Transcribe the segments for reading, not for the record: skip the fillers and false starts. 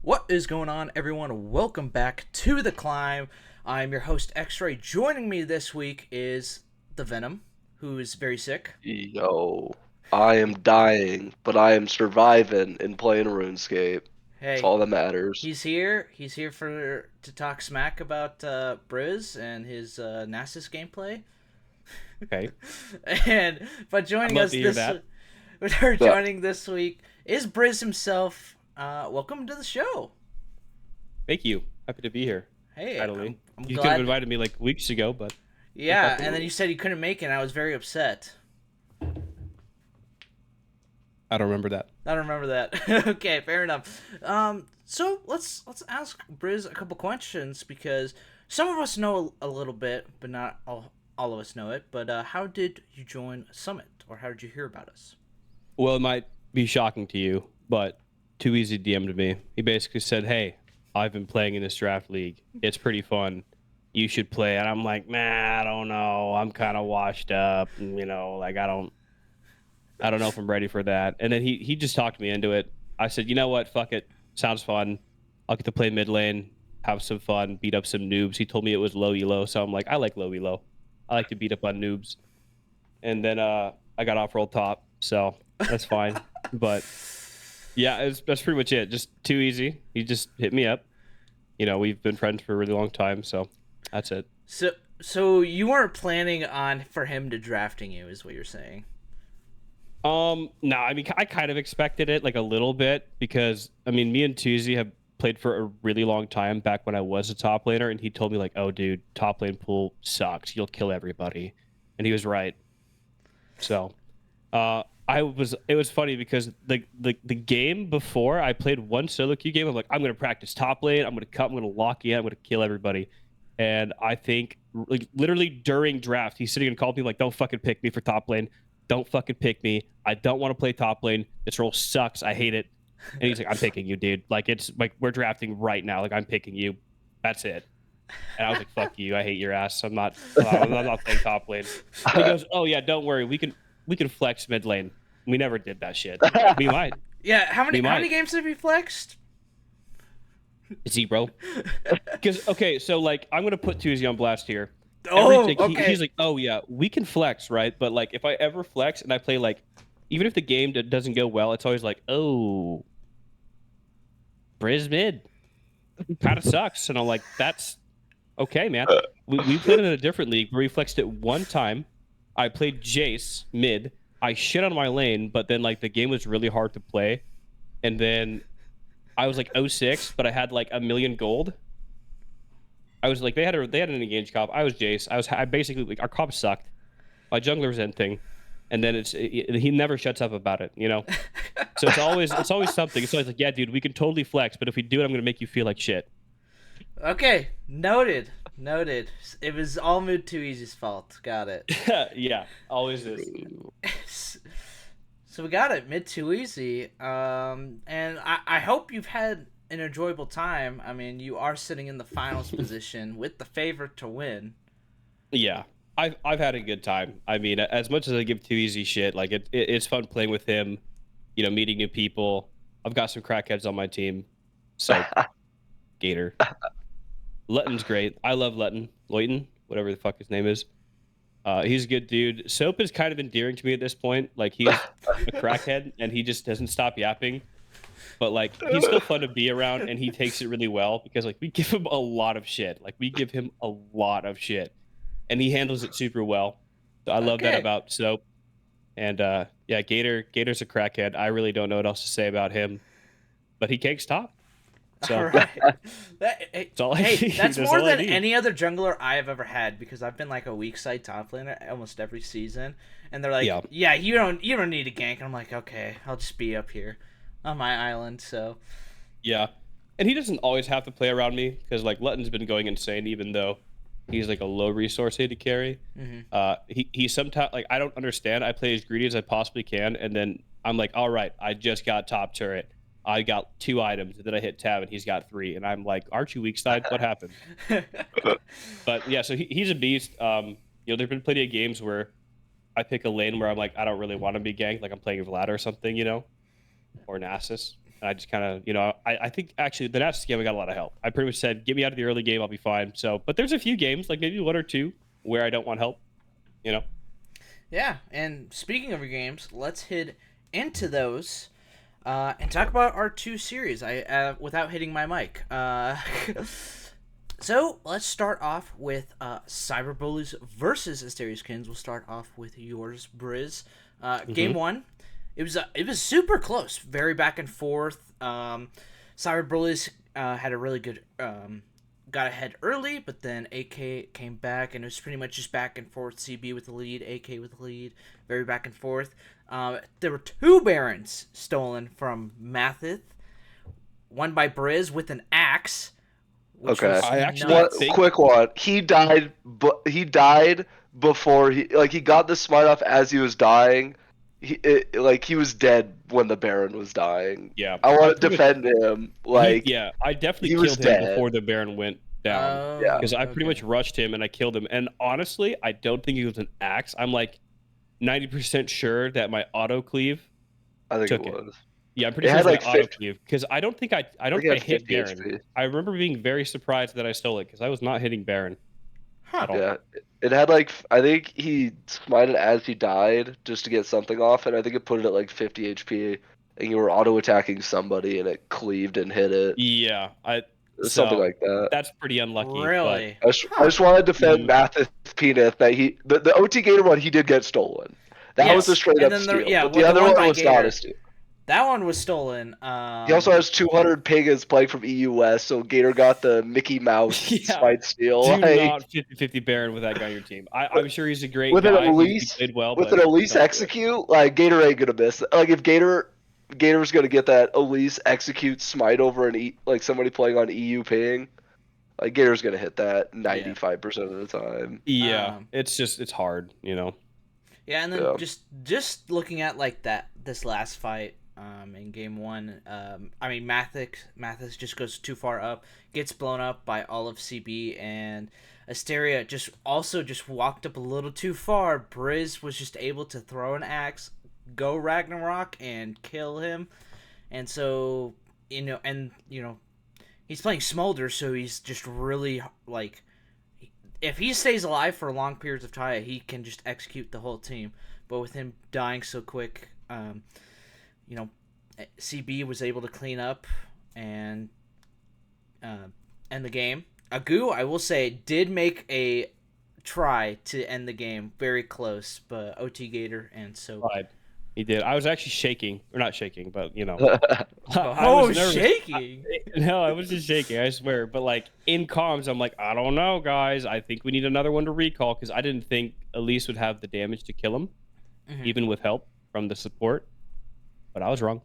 What is going on, everyone? Welcome back to The Climb. I'm your host, X-Ray. Joining me this week is the Venom, who is very sick. Yo, I am dying, but I am surviving and playing RuneScape. That's Hey, all that matters. he's here. He's here for to talk smack about Briz and his Nasus gameplay. Okay, and but I'd joining love us to hear this that. we're Uh, joining this week is Briz himself. Welcome to the show. Thank you. Happy to be here. Hey, Finally, I'm you could have glad. invited me like weeks ago, but no Yeah, fucking and then way. you said you couldn't make it, and I was very upset. I don't remember that. I don't remember that. Okay, fair enough. So let's ask Briz a couple questions because some of us know a little bit, but not all of us know it. But how did you join Summit, or how did you hear about us? Well, it might be shocking to you, but Too Easy DM'd me. He basically said, "Hey, I've been playing in this draft league. It's pretty fun. You should play." And I'm like, "Man, I don't know. I'm kind of washed up. And, like I don't know if I'm ready for that." And then he just talked me into it. I said, "You know what? Fuck it. Sounds fun. I'll get to play mid lane, have some fun, beat up some noobs." He told me it was low elo, so I'm like, I like low elo. I like to beat up on noobs. And then I got off roll top, so that's fine. But yeah, that's pretty much it. Just too easy. He just hit me up. We've been friends for a really long time, so that's it. So you weren't planning on for him to drafting you, is what you're saying? No, I mean, I kind of expected it like a little bit because I mean, me and Tuesday have played for a really long time back when I was a top laner, and he told me like, "Oh, dude, top lane pool sucks. You'll kill everybody," and he was right. So, it was funny because the game before I played one solo queue game. I'm like, I'm gonna practice top lane. I'm gonna cut. I'm gonna lock in. I'm gonna kill everybody. And I think like literally during draft, he's sitting and calling me like, "Don't fucking pick me for top lane. Don't fucking pick me. I don't want to play top lane. This role sucks. I hate it." And he's like, "I'm picking you, dude. Like it's like we're drafting right now. Like I'm picking you. That's it." And I was like, "Fuck you. I hate your ass. I'm not playing top lane." And he goes, "Oh yeah, don't worry. We can flex mid lane. We never did that shit. We might. Yeah. How many We how many might. games have you flexed? Zero." Because okay, so like I'm gonna put Tuesday on blast here. Oh, He's okay. like, "Oh yeah, we can flex, right? But like if I ever flex and I play like, even if the game doesn't go well, it's always like, oh, Briz mid kind of sucks." And I'm like, "That's okay, man. We played in a different league where we flexed it one time. I played Jace mid. I shit on my lane, but then like the game was really hard to play. And then I was like 06, but I had like a million gold. I was like they had an engaged comp. I was Jace. I basically like our comp sucked. My jungler's ending, and then he never shuts up about it. So it's always something. It's always like, yeah, dude, we can totally flex, but if we do it, I'm gonna make you feel like shit. Okay, noted. Noted. It was all Mood Too Easy's fault. Got it. Yeah, always is. So we got it mid too easy. And I hope you've had an enjoyable time. I mean, you are sitting in the finals position with the favorite to win. Yeah, I've had a good time. I mean, as much as I give Too Easy shit, like it's fun playing with him. Meeting new people. I've got some crackheads on my team. Soap, Gator, Lutton's great. I love Lutton, Loyton, whatever the fuck his name is. He's a good dude. Soap is kind of endearing to me at this point. Like he's a crackhead and he just doesn't stop yapping. But like he's still fun to be around and he takes it really well because like we give him a lot of shit. Like we give him a lot of shit and he handles it super well. So I love that Okay. about Soap. And yeah, Gator's a crackhead. I really don't know what else to say about him, but he cakes top. All So right. Hey, that's all I hey, need. that's That's more all I than need. any other jungler I have ever had because I've been like a weak side top laner almost every season, and they're like, Yeah. "Yeah, you don't need a gank." And I'm like, "Okay, I'll just be up here on my island." So Yeah. And he doesn't always have to play around me because like Lutton's been going insane even though he's like a low resource to carry. mhm. He sometimes like I don't understand. I play as greedy as I possibly can, and then I'm like, all right, I just got top turret. I got 2 items, and then I hit tab, and he's got 3, and I'm like, aren't you weak side? What happened? But yeah, so he's a beast. There've been plenty of games where I pick a lane where I'm like, I don't really want to be ganked, like I'm playing Vlad or something, or Nasus. And I just kind of, I think actually the next game I got a lot of help. I pretty much said, get me out of the early game, I'll be fine. So, but there's a few games, like maybe one or two, where I don't want help. You know. Yeah, and speaking of your games, let's hit into those and talk about our two series. I without hitting my mic. So let's start off with Cyberbullies versus Asteria Kittens. We'll start off with yours, Briz. Game one, it was super close, very back and forth. Cyberbullies had a really good got ahead early, but then AK came back, and it was pretty much just back and forth. CB with the lead, AK with the lead, very back and forth. There were two Barons stolen from Mathith, one by Briz with an axe. Okay. I actually think... quick one. He died, but he died before he got the smite off as he was dying. He was dead when the Baron was dying. Yeah, I want to defend him. I definitely killed him dead before the Baron went down. Because I pretty much rushed him and I killed him. And honestly, I don't think it was an axe. I'm like 90% sure that my auto cleave. I think took it was. Yeah, I'm pretty sure it was my auto cleave because I don't think I hit Baron. HP. I remember being very surprised that I stole it because I was not hitting Baron. Yeah, it had I think he smited as he died just to get something off, and I think it put it at 50 HP, and you were auto attacking somebody, and it cleaved and hit it. Yeah, something like that. That's pretty unlucky. Really? But I just wanted to defend Mathis Peanut that the OT Gator one he did get stolen. That was a straight up steal. But the other one was not a steal. That one was stolen. He also has 200 Pigas playing from EU West, so Gator got the Mickey Mouse spite steal. Do not 50-50 Baron with that guy on your team. I'm sure he's a great with guy. An Elise, he played well, with an Elise execute, Gator ain't gonna miss. If Gator's gonna get that Elise execute smite over somebody playing on EU ping, Gator's gonna hit that 95% of the time. Yeah, it's hard, Yeah, and then just looking at this last fight. In game one, Mathis just goes too far up, gets blown up by all of CB, and Asteria just walked up a little too far. Briz was just able to throw an axe, go Ragnarok, and kill him. And so, he's playing Smolder, so he's just really, if he stays alive for long periods of time, he can just execute the whole team. But with him dying so quick, CB was able to clean up and end the game. Agu, I will say, did make a try to end the game, very close, but OT Gator and so. He did. I was actually shaking, or not shaking, but shaking. No, I was just shaking. I swear. But in comms, I'm like, I don't know, guys. I think we need another one to recall because I didn't think Elise would have the damage to kill him, even with help from the support. But I was wrong.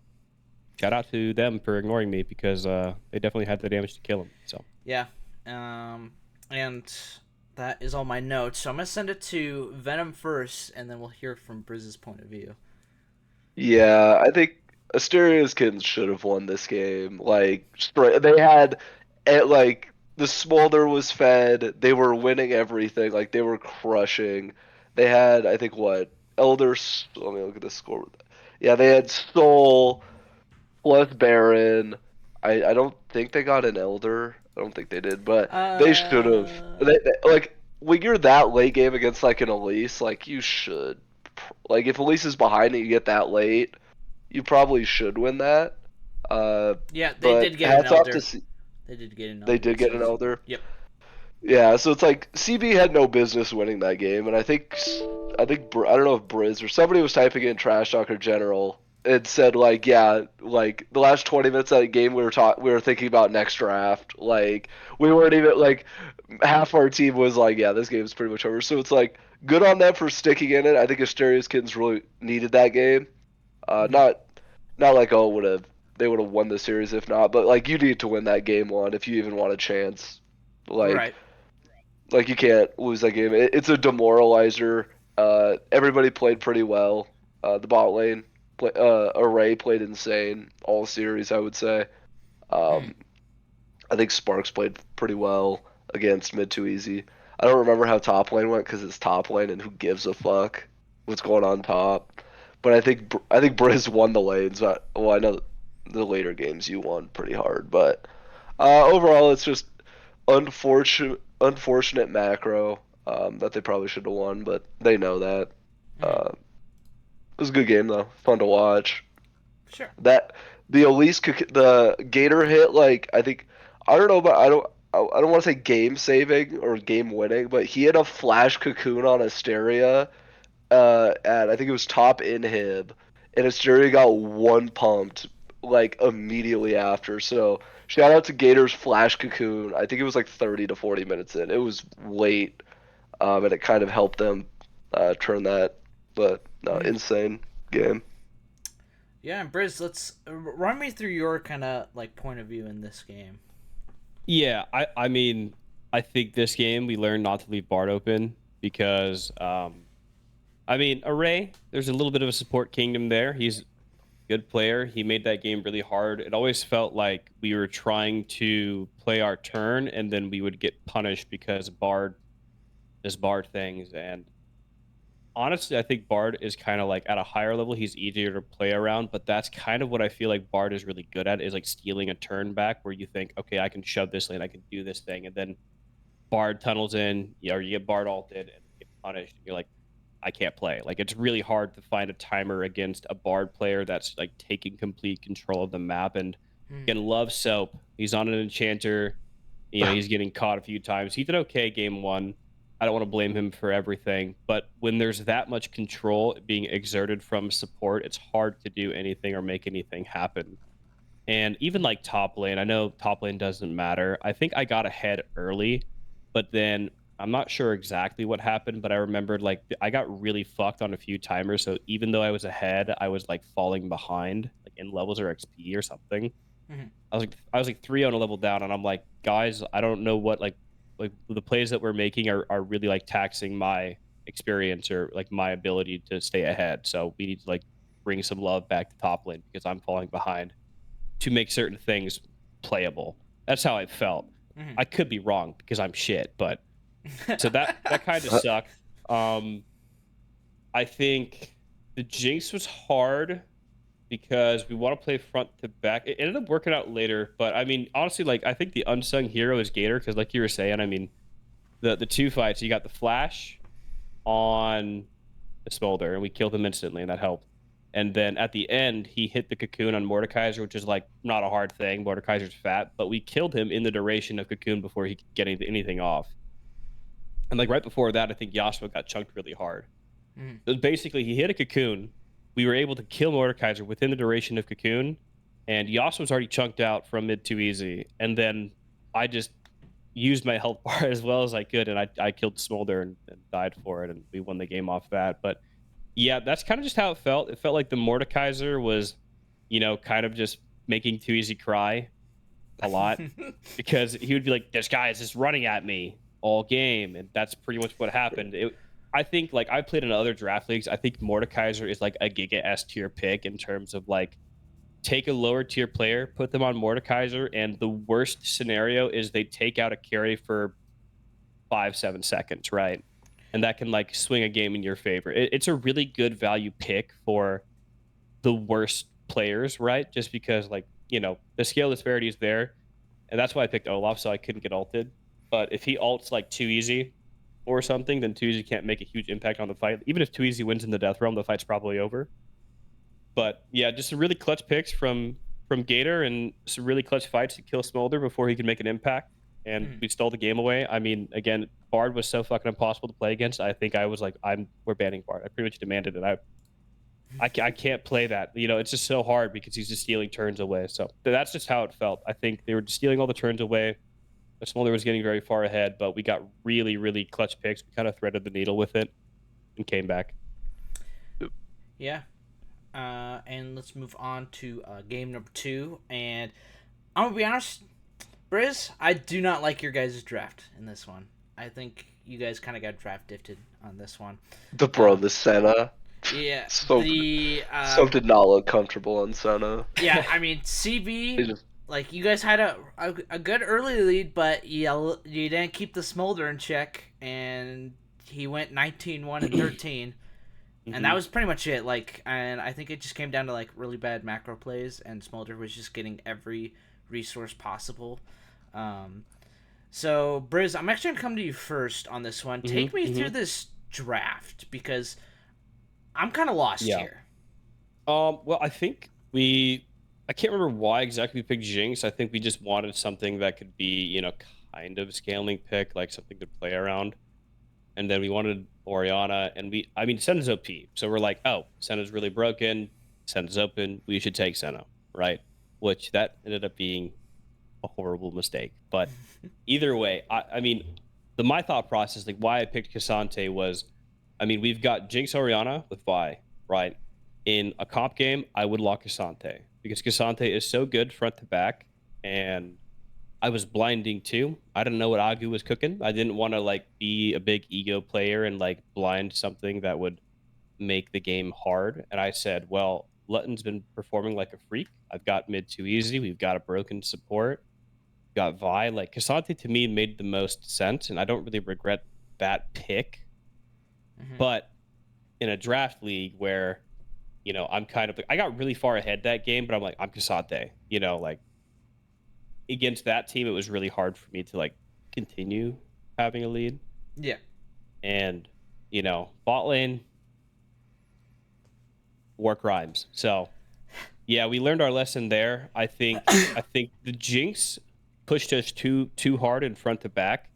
Shout out to them for ignoring me because they definitely had the damage to kill him. So yeah, and that is all my notes. So I'm gonna send it to Venom first, and then we'll hear from Briz's point of view. Yeah, I think Asteria's Kittens should have won this game. They had the smolder was fed. They were winning everything. They were crushing. They had, I think, Elder. Let me look at the score. Yeah, they had Soul plus Baron. I don't think they got an Elder. I don't think they did, but they should have. When you're that late game against an Elise, you should. If Elise is behind and you get that late, you probably should win that. Yeah, they did get an Elder. They did get an Elder. They did get an Elder? Yep. Yeah, so it's CB had no business winning that game, and I don't know if Briz or somebody was typing in Trash Talk or General and said the last 20 minutes of that game we were thinking about next draft. We weren't even half our team was this game's pretty much over. So it's good on them for sticking in it. I think Asteria's Kittens really needed that game. Not they would have won the series if not, but you need to win that game one if you even want a chance. Right. You can't lose that game. It's a demoralizer. Everybody played pretty well. The bot lane, Array played insane all series, I would say. I think Sparks played pretty well against mid too easy. I don't remember how top lane went because it's top lane and who gives a fuck what's going on top. But I think Briz won the lanes. I know the later games you won pretty hard. But overall, it's just unfortunate macro that they probably should have won, but they know that. Mhm. It was a good game though, fun to watch. Sure. That the Elise the Gator hit, like I think, I don't know, but I don't want to say game saving or game winning, but he had a flash cocoon on Asteria at I think it was top inhib, and Asteria got one pumped like immediately after. So shout out to Gator's flash cocoon. I think it was like 30 to 40 minutes in. It was late, and it kind of helped them turn that. But no, Mhm. insane game. Yeah, and Briz, let's run me through your kind of like point of view in this game. Yeah, I mean, I think this game we learned not to leave Bard open because I mean, Array, there's a little bit of a support kingdom there. He's a good player. He made that game really hard. It always felt like we were trying to play our turn and then we would get punished because Bard does Bard things. And honestly, I think Bard is kind of like at a higher level. He's easier to play around, but that's kind of what I feel like Bard is really good at is like stealing a turn back where you think, okay, I can shove this lane, I can do this thing. And then Bard tunnels in, or you get Bard ulted and get punished. You're like, I can't play. Like it's really hard to find a timer against a Bard player that's like taking complete control of the map. And Hmm. again, love Soap. He's on an enchanter. You know, he's getting caught a few times. He did okay game one. I don't want to blame him for everything, but when there's that much control being exerted from support, it's hard to do anything or make anything happen. And even like top lane, I know top lane doesn't matter. I think I got ahead early, but then I'm not sure exactly what happened, but I remembered like I got really fucked on a few timers. So even though I was ahead, I was like falling behind, like in levels or XP or something. Hmm. I was like 3 on a level down, and I'm like, guys, I don't know what like the plays that we're making are really like taxing my experience or like my ability to stay ahead. So we need to like bring some love back to top lane because I'm falling behind to make certain things playable. That's how I felt. Hmm. I could be wrong because I'm shit, but so that kind of Uh, sucked. I think the Jinx was hard because we want to play front to back. It ended up working out later, but I mean, honestly, like I think the unsung hero is Gator because, like you were saying, I mean, the two fights you got the flash on the Smolder and we killed him instantly, and that helped. And then at the end, he hit the cocoon on Mordekaiser, which is like not a hard thing. Mordekaiser's fat, but we killed him in the duration of cocoon before he could get anything off. And like right before that, I think Yasuo got chunked really hard. Hmm. So basically, he hit a cocoon. We were able to kill Mordekaiser within the duration of cocoon, and Yasuo was already chunked out from mid too easy. And then I just used my health bar as well as I could, and I killed Smolder and died for it, and we won the game off that. But yeah, that's kind of just how it felt. It felt like the Mordekaiser was, kind of just making Too Easy cry a lot because he would be like, "This guy is just running at me all game," and that's pretty much what happened. I think like I played in other draft leagues. I think Mordekaiser is like a Giga S tier pick in terms of like take a lower tier player, put them on Mordekaiser, and the worst scenario is they take out a carry for 5-7 seconds, right? And that can like swing a game in your favor. It's a really good value pick for the worst players, right? Just because like the scale disparity is there, and that's why I picked Olaf so I couldn't get ulted. But if he ults like Too Easy or something, then Too Easy can't make a huge impact on the fight. Even if Too Easy wins in the death realm, the fight's probably over. But yeah, just some really clutch picks from Gator and some really clutch fights to kill Smolder before he could make an impact. And Hmm. we stole the game away. I mean, again, Bard was so fucking impossible to play against. I think I was like, we're banning Bard. I pretty much demanded it. I can't play that. It's just so hard because he's just stealing turns away. So that's just how it felt. I think they were just stealing all the turns away. Smolder was getting very far ahead, but we got really, really clutch picks. We kind of threaded the needle with it and came back. Yeah. And let's move on to game number 2. And I'm gonna be honest, Briz, I do not like your guys' draft in this one. I think you guys kind of got draft gifted on this one. the Senna. Yeah, Soap, the Soap did not look comfortable on Senna. yeah, I mean They CB, just, like you guys had a good early lead, but you didn't keep the Smolder in check, and he went 19-1 and 13. And that was pretty much it. Like, and I think it just came down to like really bad macro plays, and Smolder was just getting every resource possible. So Briz, I'm actually gonna come to you first on this one. Take me through this draft because I'm kind of lost Yeah. here. Well, I can't remember why exactly we picked Jinx. I think we just wanted something that could be, kind of scaling pick, like something to play around. And then we wanted Oriana, and Senna's OP. So we're like, oh, Senna's really broken. Senna's open. We should take Senna, right? Which that ended up being a horrible mistake. But either way, my thought process, like why I picked Cassante was, we've got Jinx Oriana with Vi, right? In a comp game, I would lock Cassante because Cassante is so good front to back, and I was blinding too. I didn't know what Agu was cooking. I didn't want to like be a big ego player and like blind something that would make the game hard. And I said, well, Lutton's been performing like a freak. I've got mid too easy. We've got a broken support. Got Vi. Like Cassante to me made the most sense, and I don't really regret that pick. But in a draft league where, I'm kind of like, I got really far ahead that game, but I'm like, I'm Cassante. Like against that team, it was really hard for me to like continue having a lead. Yeah. And, bot lane, war crimes. So yeah, we learned our lesson there. I think the Jinx pushed us too hard in front to back,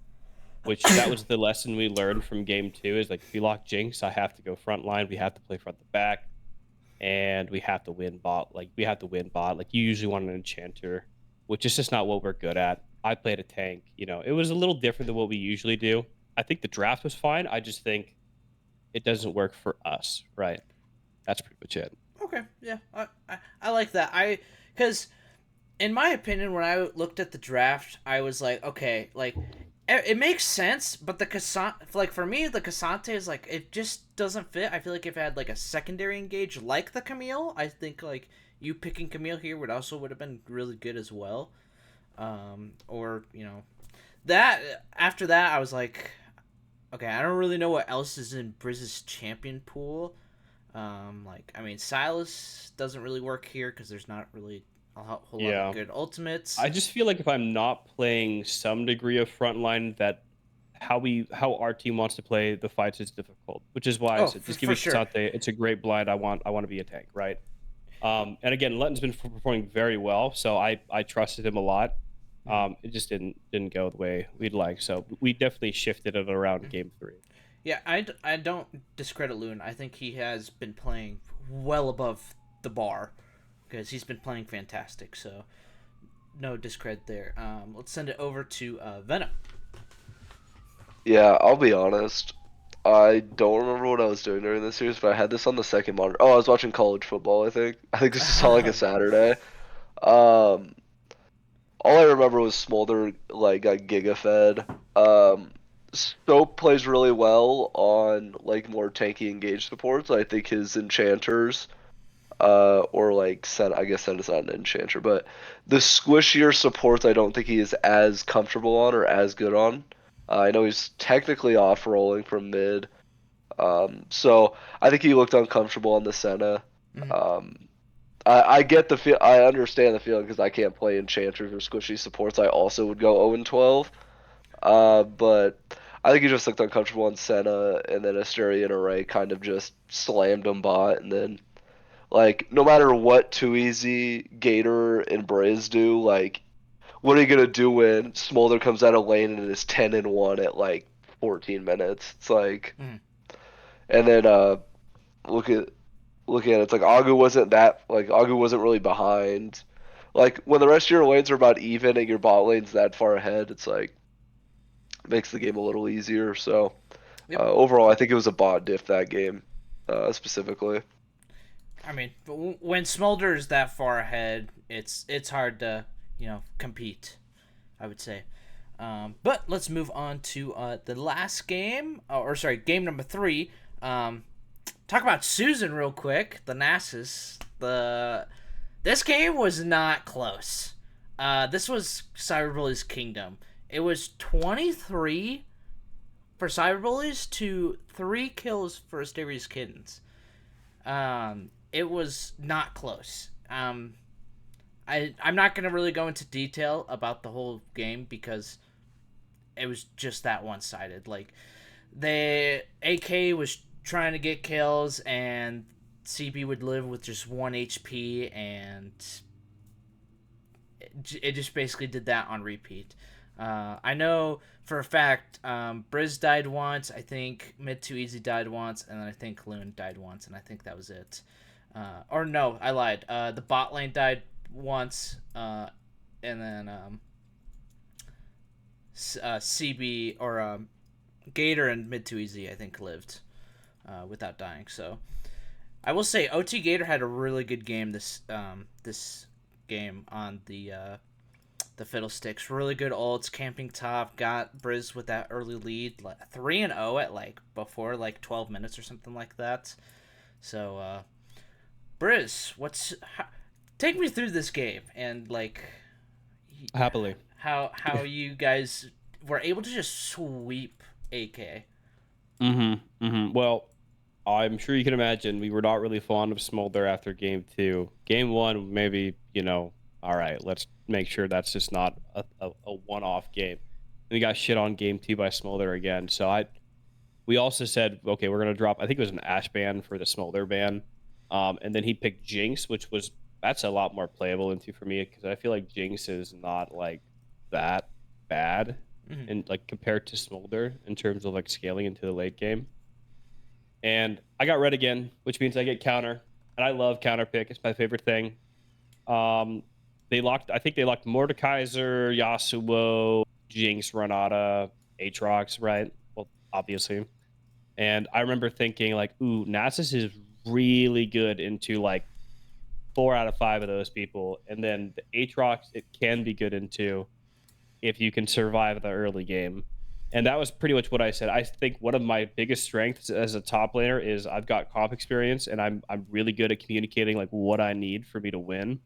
which that was the lesson we learned from game 2 is like if you lock Jinx, I have to go front line, we have to play front to back, and we have to win bot. Like you usually want an enchanter, which is just not what we're good at. I played a tank. It was a little different than what we usually do. I think the draft was fine. I just think it doesn't work for us, right? That's pretty much it. Okay, yeah, I like that. Because in my opinion, when I looked at the draft, I was like, okay, like it makes sense, but the Cassante, like for me, the Cassante is like it just doesn't fit. I feel like if it had like a secondary engage like the Camille, I think like you picking Camille here would have been really good as well. Or that after that, I was like, okay, I don't really know what else is in Briz's champion pool. Silas doesn't really work here because there's not really a whole lot of good ultimates. I just feel like if I'm not playing some degree of frontline, that how our team wants to play the fights is difficult. Which is why I said just give me Cassante. Sure. It's a great blind. I want to be a tank, right? And again, Lutton's been performing very well, so I trusted him a lot. It just didn't go the way we'd like, so we definitely shifted it around game 3. Yeah, I don't discredit Loon. I think he has been playing well above the bar because he's been playing fantastic. So no discredit there. Let's send it over to Venom. Yeah, I'll be honest. I don't remember what I was doing during this series, but I had this on the second monitor. Oh, I was watching college football, I think. I think this is on like a Saturday. All I remember was Smolder like got giga fed. Soap plays really well on like more tanky engaged supports. I think his enchanters, or like I guess Sen is not an enchanter, but the squishier supports I don't think he is as comfortable on or as good on. I know he's technically off rolling from mid, so I think he looked uncomfortable on the Senna. I get the feel. I understand the feeling because I can't play enchanters or squishy supports. I also would go 0-12. But I think he just looked uncomfortable on Senna, and then Asteria and Array kind of just slammed him bot, and then like no matter what too easy Gator and Braze do, like what are you gonna do when Smolder comes out of lane and is 10-1 at like 14 minutes? It's like, and then look at it. It's like Agu wasn't really behind. Like when the rest of your lanes are about even and your bot lane's that far ahead, it's like makes the game a little easier. So overall, I think it was a bot diff that game specifically. I mean, but when Smolder is that far ahead, it's hard to compete, I would say. But let's move on to the last game, game number 3. Talk about Susan real quick. The Nasus. This game was not close. This was Cyberbullies Kingdom. It was 23 for Cyberbullies to 3 kills for Asteria's Kittens. It was not close. I'm not gonna really go into detail about the whole game because it was just that one sided. Like the AK was trying to get kills and CB would live with just 1 HP, and it just basically did that on repeat. I know for a fact, Briz died once. I think Mid Too Easy died once, and then I think Loon died once, and I think that was it. Or no, I lied. The bot lane died once, and then CB or Gator and Mid Too Easy I think lived without dying. So I will say OT Gator had a really good game this game on the fiddlesticks. Really good ults, camping top, got Briz with that early lead, like 3-0 at like before like 12 minutes or something like that. So Briz, take me through this game and like Happily. how you guys were able to just sweep AK. Well, I'm sure you can imagine we were not really fond of Smolder after game 2. Game 1, maybe, all right, let's make sure that's just not a one-off game. And we got shit on game 2 by Smolder again. So we also said, okay, we're going to drop, I think it was an Ash ban for the Smolder ban. And then he picked Jinx, that's a lot more playable into for me because I feel like Jinx is not like that bad and like compared to Smolder in terms of like scaling into the late game. And I got red again, which means I get counter, and I love counter pick. It's my favorite thing. I think they locked Mordekaiser, Yasuo, Jinx, Renata, Aatrox, right? Well, obviously. And I remember thinking like, ooh, Nasus is really good into like 4 out of 5 of those people. And then the Aatrox, it can be good into if you can survive the early game. And that was pretty much what I said. I think one of my biggest strengths as a top laner is I've got comp experience and I'm really good at communicating like what I need for me to win.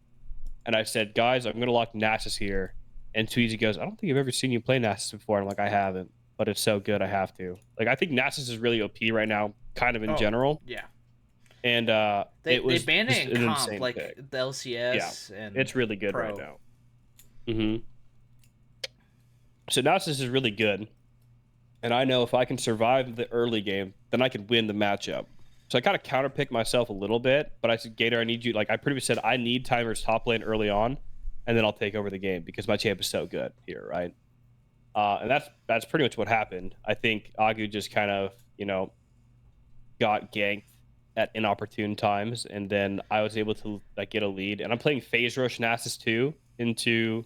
And I said, guys, I'm gonna lock Nasus here. And Tweezy goes, I don't think I've ever seen you play Nasus before. I'm like, I haven't, but it's so good I have to. Like I think Nasus is really OP right now, kind of in general. Yeah. And they it was banned just it in an comp, insane like pick. the LCS and It's really good Pro. right now. So Nasus is really good. And I know if I can survive the early game, then I can win the matchup. So I kind of counterpicked myself a little bit, but I said, Gator, I need you. Like I pretty much said, I need Timer's top lane early on, and then I'll take over the game because my champ is so good here, right? And that's pretty much what happened. I think Agu just kind of, got ganked at inopportune times, and then I was able to like get a lead. And I'm playing Phase Rush Nasus 2 into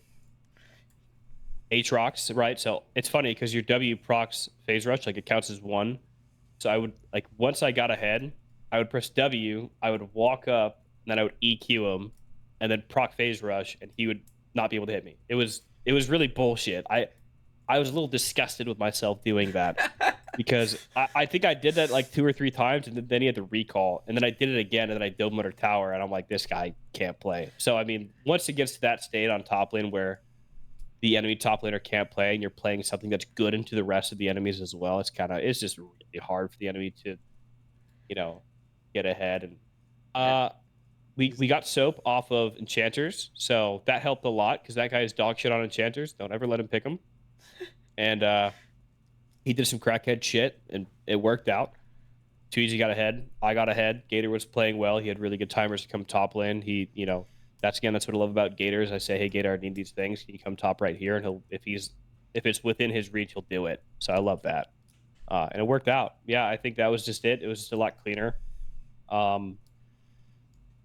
Aatrox, right? So it's funny because your W procs Phase Rush, like it counts as 1. So I would like once I got ahead, I would press W, I would walk up, and then I would EQ him, and then proc Phase Rush, and he would not be able to hit me. It was really bullshit. I was a little disgusted with myself doing that because I think I did that like 2 or 3 times, and then he had to recall, and then I did it again, and then I dove Mutter Tower, and I'm like, this guy can't play. So I mean, once it gets to that state on top lane where the enemy top laner can't play and you're playing something that's good into the rest of the enemies as well, it's just really hard for the enemy to get ahead. And we got soap off of enchanters, so that helped a lot because that guy is dog shit on enchanters. Don't ever let him pick him. And he did some crackhead shit and it worked out. Too Easy got ahead, I got ahead, Gator was playing well, he had really good timers to come top lane. He that's what I love about Gator is I say, hey Gator, I need these things. Can you come top right here? And he'll if it's within his reach, he'll do it. So I love that. And it worked out. Yeah, I think that was just it. It was just a lot cleaner.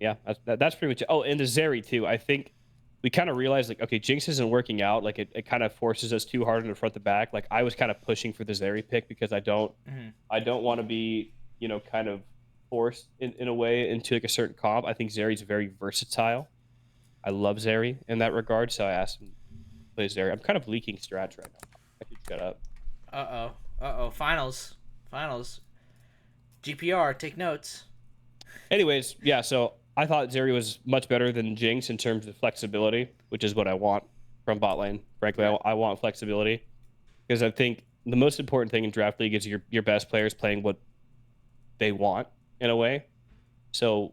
Yeah, that's pretty much it. Oh, and the Zeri too. I think we kind of realized like, okay, Jinx isn't working out. Like it kind of forces us too hard in the front to back. Like I was kind of pushing for the Zeri pick because I don't want to be, kind of forced in a way into like a certain comp. I think Zeri's very versatile. I love Zeri in that regard, so I asked him to play Zeri. I'm kind of leaking strats right now. I should shut up. Finals. GPR, take notes. Anyways, yeah, so I thought Zeri was much better than Jinx in terms of flexibility, which is what I want from bot lane. Frankly, I want flexibility because I think the most important thing in Draft League is your best players playing what they want in a way. So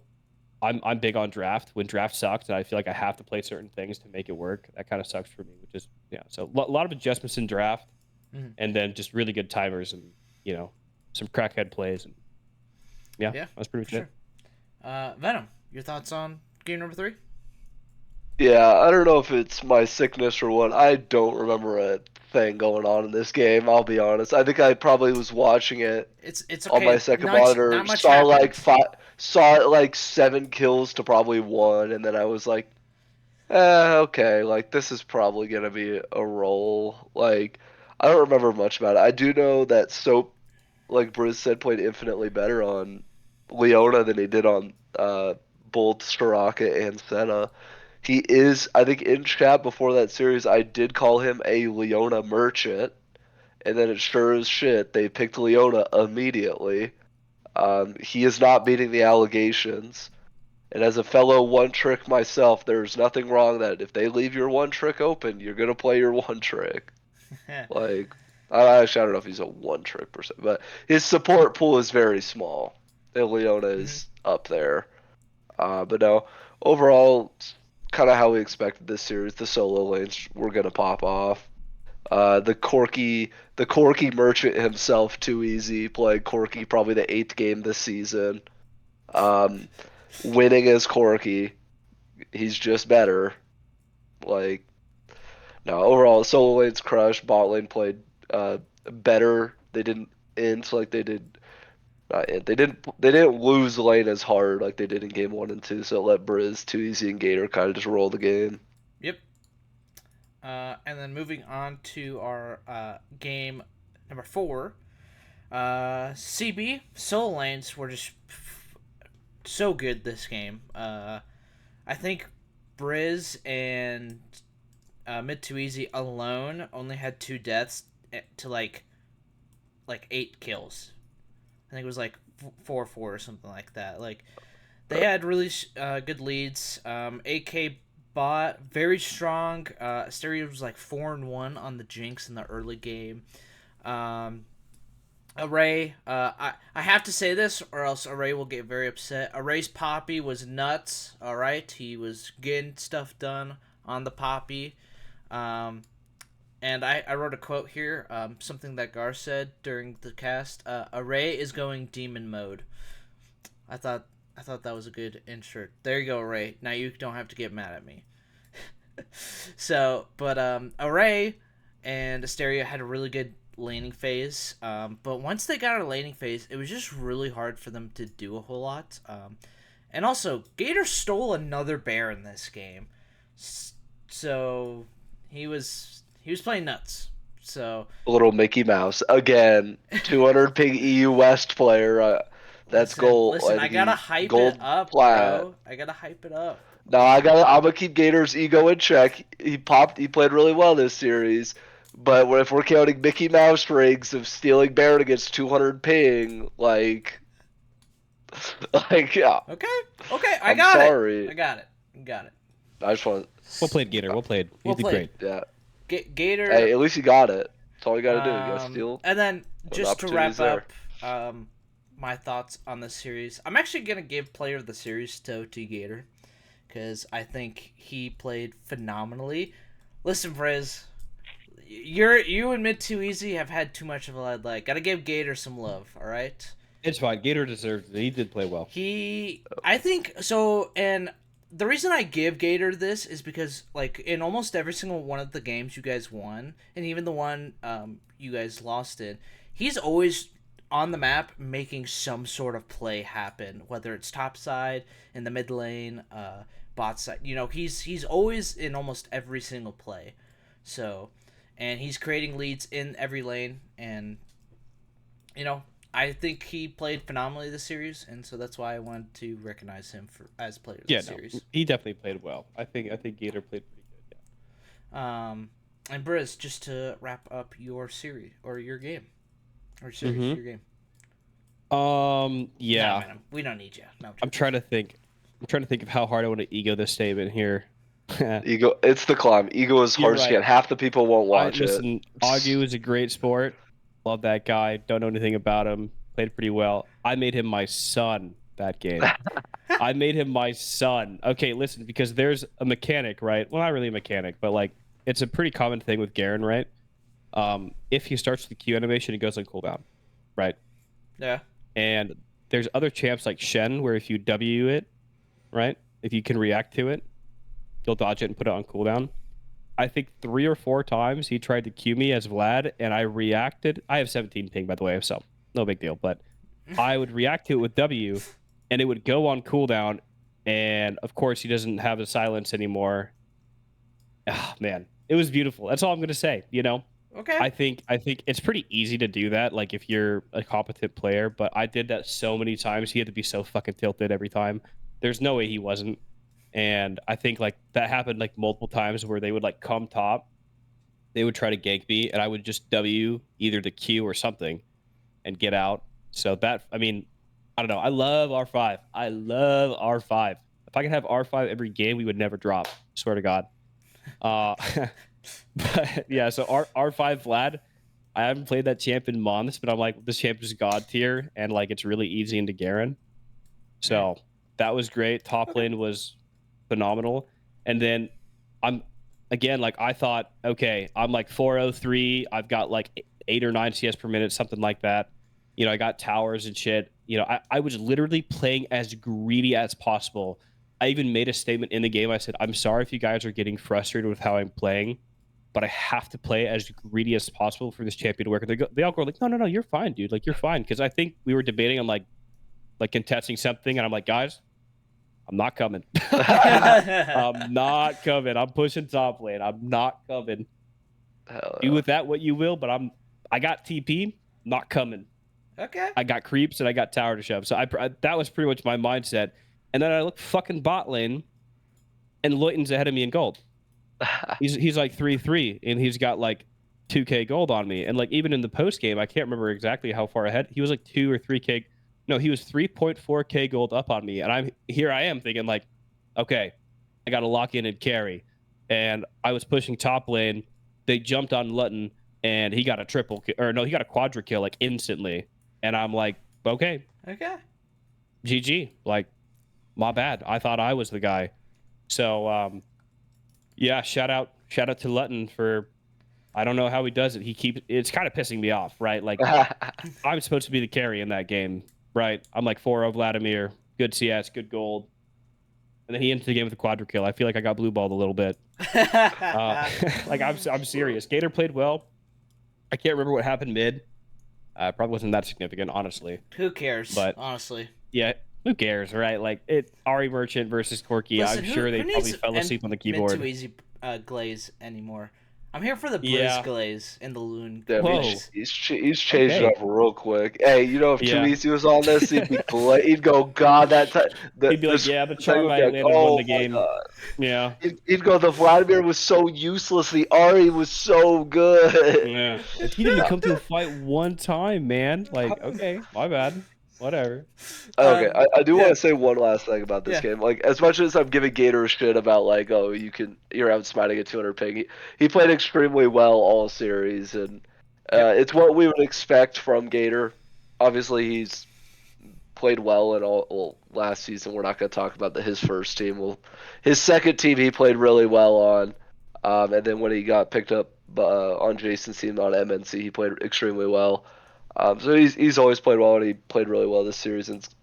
I'm big on draft. When draft sucks, and I feel like I have to play certain things to make it work. That kind of sucks for me. Which is So a lot of adjustments in draft, Mhm. and then just really good timers and some crackhead plays and Yeah, that's pretty for much sure. Venom, your thoughts on game number 3? Yeah, I don't know if it's my sickness or what. I don't remember a thing going on in this game, I'll be honest. I think I probably was watching it It's on my okay. second Not monitor, much saw like happened. saw like 7 kills to probably 1, and then I was like, okay, like this is probably gonna be a roll. Like, I don't remember much about it. I do know that Soap, like Briz said, played infinitely better on Leona than he did on both Soraka and Senna. He is, I think, in chat before that series, I did call him a Leona merchant, and then it sure as shit, they picked Leona immediately. He is not meeting the allegations. And as a fellow one trick myself, there's nothing wrong that if they leave your one trick open, you're gonna play your one trick. Like, actually, I don't know if he's a one trick person, but his support pool is very small. And Leona Mhm. is up there. But no, overall, kind of how we expected this series. The solo lanes were gonna pop off. The Corky merchant himself, too easy. Played Corky probably the 8th game this season. Um, Winning as Corky, he's just better. Like, no, overall, solo lane's crushed. Bot lane played better. They didn't int like they did. Not int. They didn't lose lane as hard like they did in game 1 and 2. So it let Briz, Too Easy, and Gator kind of just roll the game. Yep. And then moving on to our game number 4. CB solo lanes were just so good this game. I think Briz and Mid Too Easy alone only had 2 deaths to like 8 kills. I think it was like 4-4 or something like that. Like they had really good leads. AK bot very strong. Asteria was like 4-1 on the Jinx in the early game. Um, Array, I have to say this or else Array will get very upset. Array's Poppy was nuts. All right, he was getting stuff done on the Poppy. Um, and I wrote a quote here, something that Gar said during the cast. Array is going demon mode. I thought I thought that was a good insert. There you go, Array. Now you don't have to get mad at me. So, but Array and Asteria had a really good laning phase. But once they got a laning phase, it was just really hard for them to do a whole lot. And also, Gator stole another bear in this game, so he was playing nuts. So Little Mickey Mouse again. 200 ping EU West player. That's gold. listen, I I think gotta he hype it gold up, plat. bro. I gotta hype it up. No, I'm gonna keep Gator's ego in check. He played really well this series, but if we're counting Mickey Mouse rings of stealing Baron against 200 ping, like yeah, Okay, okay, I I'm got it. sorry. I got it. Got it. I just want, Well played, Gator. Well played. You Well did played. great. yeah. Gator. Hey, at least you got it. That's all you gotta do. You gotta steal And then when the just to opportunity's wrap there. up, my thoughts on the series. I'm actually gonna give Player of the Series to OT Gator because I think he played phenomenally. Listen, Friz, you and Mid Too Easy have had too much of a lead leg. Gotta give Gator some love. All right. It's fine. Gator deserved it. He did play well. I think so, and the reason I give Gator this is because, like, in almost every single one of the games you guys won, and even the one you guys lost in, he's always on the map making some sort of play happen, whether it's top side, in the mid lane, bot side. You know, he's always in almost every single play. So, and he's creating leads in every lane, and you know, I think he played phenomenally this series, and so that's why I wanted to recognize him as player of the series. He definitely played well. I think Gator played pretty good. Yeah. And Briz, just to wrap up your series or your game, or series, your game. Yeah. No, man, we don't need you. No, I'm trying to think. I'm trying to think of how hard I want to ego this statement here. Ego, it's the climb. Ego is hard You're to right. get. Half the people won't watch it. Listen, Agu is a great sport. Love that guy. Don't know anything about him. Played pretty well. I made him my son that game. I made him my son. Okay, listen, because there's a mechanic, right? Well, not really a mechanic, but like it's a pretty common thing with Garen, right? If he starts the Q animation, he goes on cooldown, right? Yeah. And there's other champs like Shen, where if you W it, right? If you can react to it, you'll dodge it and put it on cooldown. I think 3 or 4 times he tried to Q me as Vlad, and I reacted. I have 17 ping, by the way, so no big deal. But I would react to it with W, and it would go on cooldown. And of course, he doesn't have the silence anymore. Ah, man, it was beautiful. That's all I'm gonna say. You know, Okay. I think it's pretty easy to do that, like if you're a competent player. But I did that so many times. He had to be so fucking tilted every time. There's no way he wasn't. And I think like that happened like multiple times where they would like come top, they would try to gank me, and I would just W either the Q or something and get out. So that, I mean, I don't know. I love R5. I love R5. If I could have R5 every game, we would never drop. Swear to God. Uh, but yeah, so R5 Vlad, I haven't played that champ in months, but I'm like, this champ is god tier, and like it's really easy into Garen. So that was great. Top lane was phenomenal. And then I'm again like I thought, okay, I'm like 403. I've got like 8 or 9 CS per minute, something like that. You know, I got towers and shit. You know, I was literally playing as greedy as possible. I even made a statement in the game. I said, I'm sorry if you guys are getting frustrated with how I'm playing, but I have to play as greedy as possible for this champion to work. And they all go like, no, you're fine, dude. Like, you're fine. Because I think we were debating on like contesting something, and I'm like, guys, I'm not coming. I'm not coming. I'm pushing top lane. I'm not coming. Do with that what you will, but I got TP, not coming. Okay. I got creeps and I got tower to shove. So I that was pretty much my mindset. And then I look fucking bot lane, and Loyton's ahead of me in gold. He's like 3-3, and he's got like 2k gold on me. And like even in the post game, I can't remember exactly how far ahead. He was like 2 or 3k. No, he was 3.4k gold up on me, and I am thinking like, okay, I got to lock in and carry. And I was pushing top lane. They jumped on Lutton, and he got a triple kill, or no, he got a quadra kill like instantly. And I'm like, okay, GG. Like, my bad. I thought I was the guy. So yeah, shout out to Lutton for, I don't know how he does it. It's kind of pissing me off, right? Like I'm supposed to be the carry in that game, right? I'm like 4-0 Vladimir, good CS, good gold. And then he entered the game with a quadra kill. I feel like I got blue balled a little bit. Like I'm serious. Gator played well. I can't remember what happened mid. Probably wasn't that significant, honestly. Who cares? But honestly, yeah, who cares, right? Like Ari Merchant versus Corky. Listen, I'm sure they probably fell asleep on the keyboard. Too easy glaze anymore. I'm here for the Yeah. glaze and the loon. Yeah, Whoa. he's changed it up real quick. Hey, you know, if Yeah. Too Easy was on this, he'd go, God, that time. He'd be like, yeah, the charm I landed won the game. God. Yeah. He'd go, the Vladimir was so useless. The Ari was so good. Yeah. He didn't come to a fight one time, man. Like, okay, my bad. Whatever. Okay, I do want to say one last thing about this game. Like, as much as I'm giving Gator shit about like, oh, you're outsmiting at 200 ping, he played extremely well all series, and it's what we would expect from Gator. Obviously, he's played well in all last season. We're not going to talk about his first team. Well, his second team he played really well on, and then when he got picked up on Jason's team on MNC, he played extremely well. So he's always played well, and he played really well this series, and it's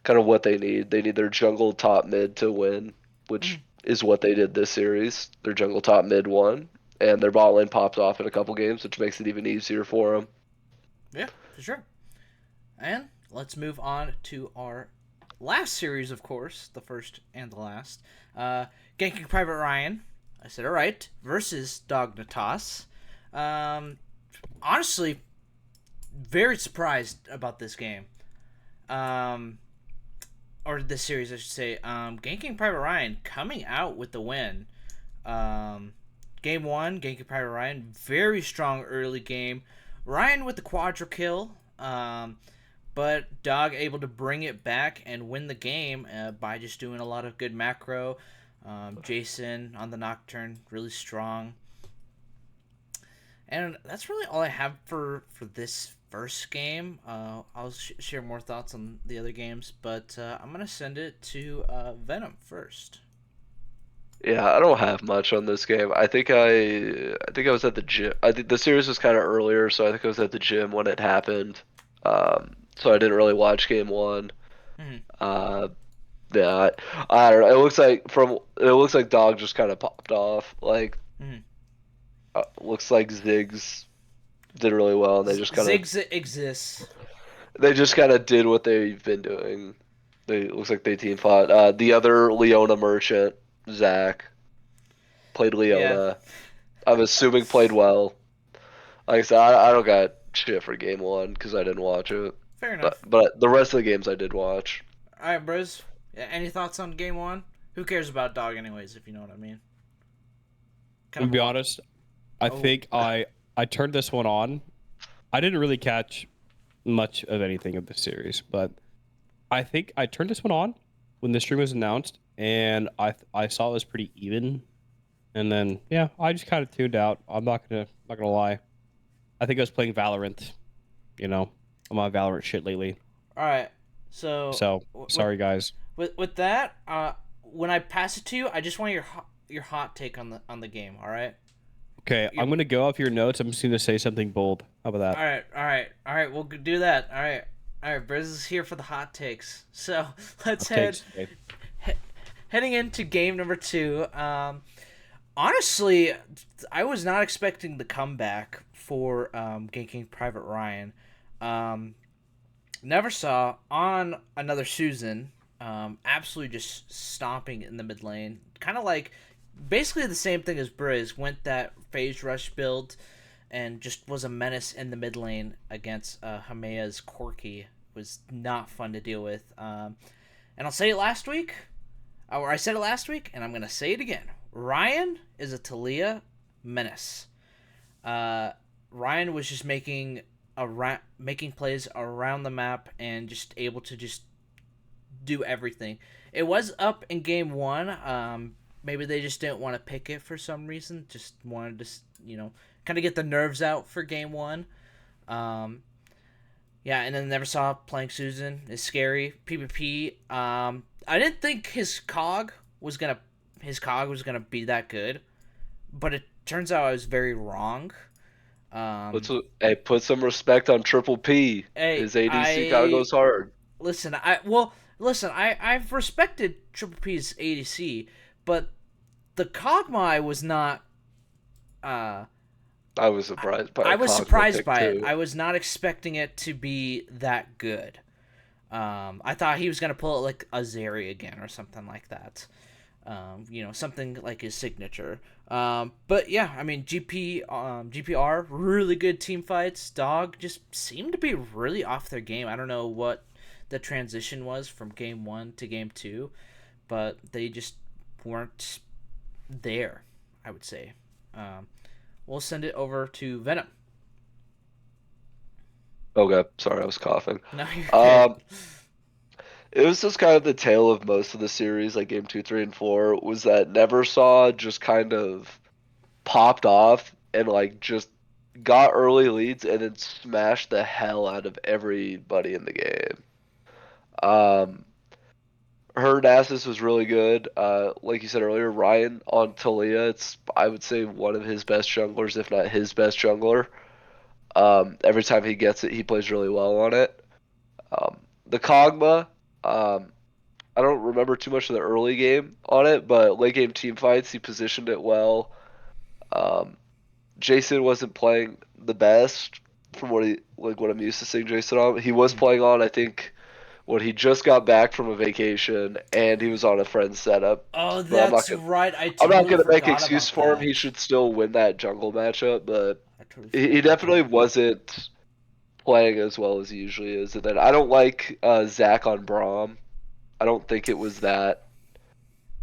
kind of what they need. They need their jungle top mid to win, which is what they did this series. Their jungle top mid won, and their bot lane popped off in a couple games, which makes it even easier for them. Yeah, for sure. And let's move on to our last series, of course, the first and the last. Ganking Private Ryan, I said it right, versus Dognitas. Honestly, very surprised about this game. Or this series, I should say. Ganking Private Ryan coming out with the win. Game 1, Ganking Private Ryan, very strong early game. Ryan with the quadra kill, but Dog able to bring it back and win the game by just doing a lot of good macro. Jason on the Nocturne, really strong. And that's really all I have for this first game. I'll share more thoughts on the other games, but I'm gonna send it to Venom first. Yeah, I don't have much on this game. I think I was at the gym. I think the series was kind of earlier, so I think I was at the gym when it happened. So I didn't really watch game one. Mhm. Uh, yeah, I don't know. It looks like Dog just kind of popped off. Like Mhm. looks like Ziggs did really well, and Ziggs exists. they just kind of did what they've been doing. They looks like they team fought. The other Leona merchant, Zach, played Yeah, Leona. I'm assuming played well. Like I said, I don't got shit for game one because I didn't watch it. fair But enough. but the rest of the games I did watch. All right, bros. Any thoughts on game one? Who cares about Dog, anyways? If you know what I mean. Kind To of a be lot. honest, I Oh, think I turned this one on. I didn't really catch much of anything of the series, but I think I turned this one on when the stream was announced, and I saw it was pretty even, and then yeah, I just kind of tuned out. I'm not gonna lie. I think I was playing Valorant. You know, I'm on Valorant shit lately. all right. So So with sorry guys. with that, when I pass it to you, I just want your hot take on the game. All right. Okay, Your, I'm gonna go off your notes. I'm just gonna say something bold. How about that? all right. All right. All right. We'll do that. All right. All right. Briz is here for the hot takes. So let's Hot takes. Okay. heading into game number two. Honestly, I was not expecting the comeback for Ganking Private Ryan. Um, Neversaw on another Susan, absolutely just stomping in the mid lane. Kind of like basically the same thing as Briz. Went that phase rush build and just was a menace in the mid lane against Hamea's Corki. Was not fun to deal with. And I'll say it last week, or I said it last week, and I'm going to say it again. Ryan is a Talia menace. Ryan was just making plays around the map and just able to just do everything. It was up in game one. Maybe they just didn't want to pick it for some reason. Just wanted to, kind of get the nerves out for game one. Um, yeah, and then Neversaw playing Susan is scary. PvP. I didn't think his cog was gonna be that good, but it turns out I was very wrong. Um, Put some respect on Triple P. hey, His ADC kind of goes hard. listen. I've respected Triple P's ADC, but the Kog'Maw was not. Uh, I was surprised by I a was Cogma surprised pick by it. too. I was not expecting it to be that good. I thought he was gonna pull it like a Zeri again or something like that. Something like his signature. But yeah, I mean, GPR, really good team fights. Dog just seemed to be really off their game. I don't know what the transition was from game one to game two, but they just weren't there, I would say. Um, we'll send it over to Venom. Okay, sorry, I was coughing. No, you're good. Um, it was just kind of the tale of most of the series, like game two, three, and four, was that Neversaw just kind of popped off and like just got early leads and then smashed the hell out of everybody in the game. Um, her Nasus was really good. Like you said earlier, Ryan on Talia, it's I would say one of his best junglers, if not his best jungler. Every time he gets it, he plays really well on it. The Kog'Maw, um, I don't remember too much of the early game on it, but late game team fights, he positioned it well. Um, Jason wasn't playing the best from what I'm used to seeing Jason on. He was playing on, I think, when he just got back from a vacation and he was on a friend's setup. Oh, But that's right. I I'm not totally gonna make forgot excuse about for him. that. He should still win that jungle matchup, but I totally he forgot about definitely that. wasn't playing as well as he usually is. And then I don't like Zach on Braum. I don't think it was that.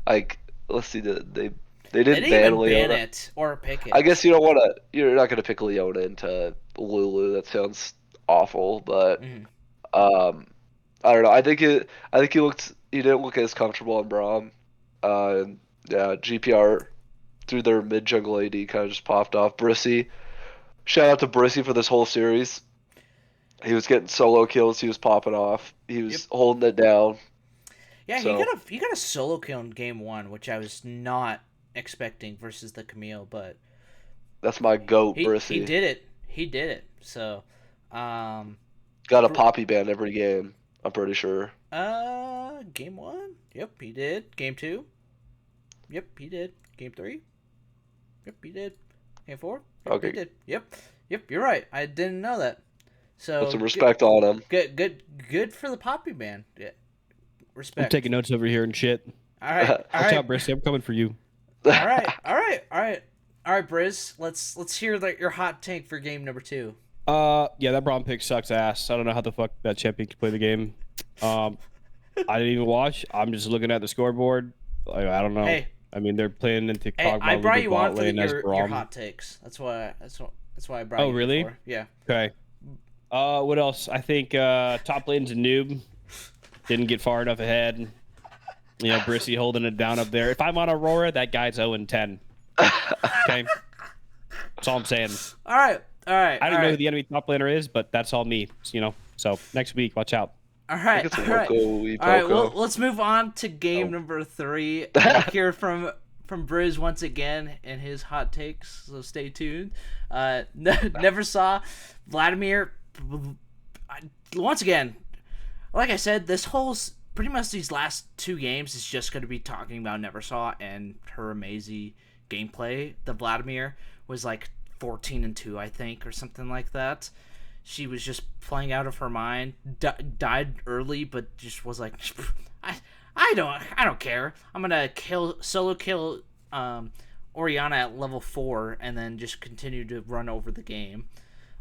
Like, let's see, they They didn't didn't ban even ban Leona. it or pick I guess it. you don't want to. You're not gonna pick Leona into Lulu. That sounds awful, but Mhm. um, I don't know. I think he looked. He didn't look as comfortable on Braum. And yeah, GPR through their mid jungle AD kind of just popped off. Brissy. shout out to Brissy for this whole series. He was getting solo kills. He was popping off. He Yep. was holding it down. Yeah, So he got a solo kill in game 1, which I was not expecting versus the Camille, but that's my goat, he Brissy. did it. He did it. So, um, Got a poppy ban every game. I'm pretty sure. game 1. Yep, he did. Game 2. Yep, he did. Game 3. Yep, he did. Game 4. Yep, Okay, he did. Yep. You're right. I didn't know that. So put some respect on him. Good for the Poppy Band. Yeah, respect. I'm taking notes over here and shit. All right, all Watch right, out, Brissy. I'm coming for you. all right, Briz. Let's hear your hot take for game number 2. Yeah, that Braum pick sucks ass. I don't know how the fuck that champion can play the game. I didn't even watch. I'm just looking at the scoreboard. Like, I don't know. Hey. I mean, they're playing into Kog'Maw. I brought you on for as your Braum. hot takes. That's why I brought Oh, you. really? For. Yeah. Okay. What else? I think top lane's a noob. Didn't get far enough ahead. You know, Brissy holding it down up there. If I'm on Aurora, that guy's 0-10. Okay? That's all I'm saying. All right. I don't know who the enemy top laner is, but that's all me. You know. So next week, watch out. All right. It's a All right. Loco, All right. Well, let's move on to game number 3. We'll hear from Briz once again and his hot takes. So stay tuned. Neversaw, Vladimir. Once again, like I said, this whole pretty much these last 2 games is just going to be talking about Neversaw and her amazing gameplay. The Vladimir was like 14-2, I think, or something like that. She was just playing out of her mind. Died early, but just was like, I don't care. I'm gonna solo kill Oriana at level 4 and then just continue to run over the game.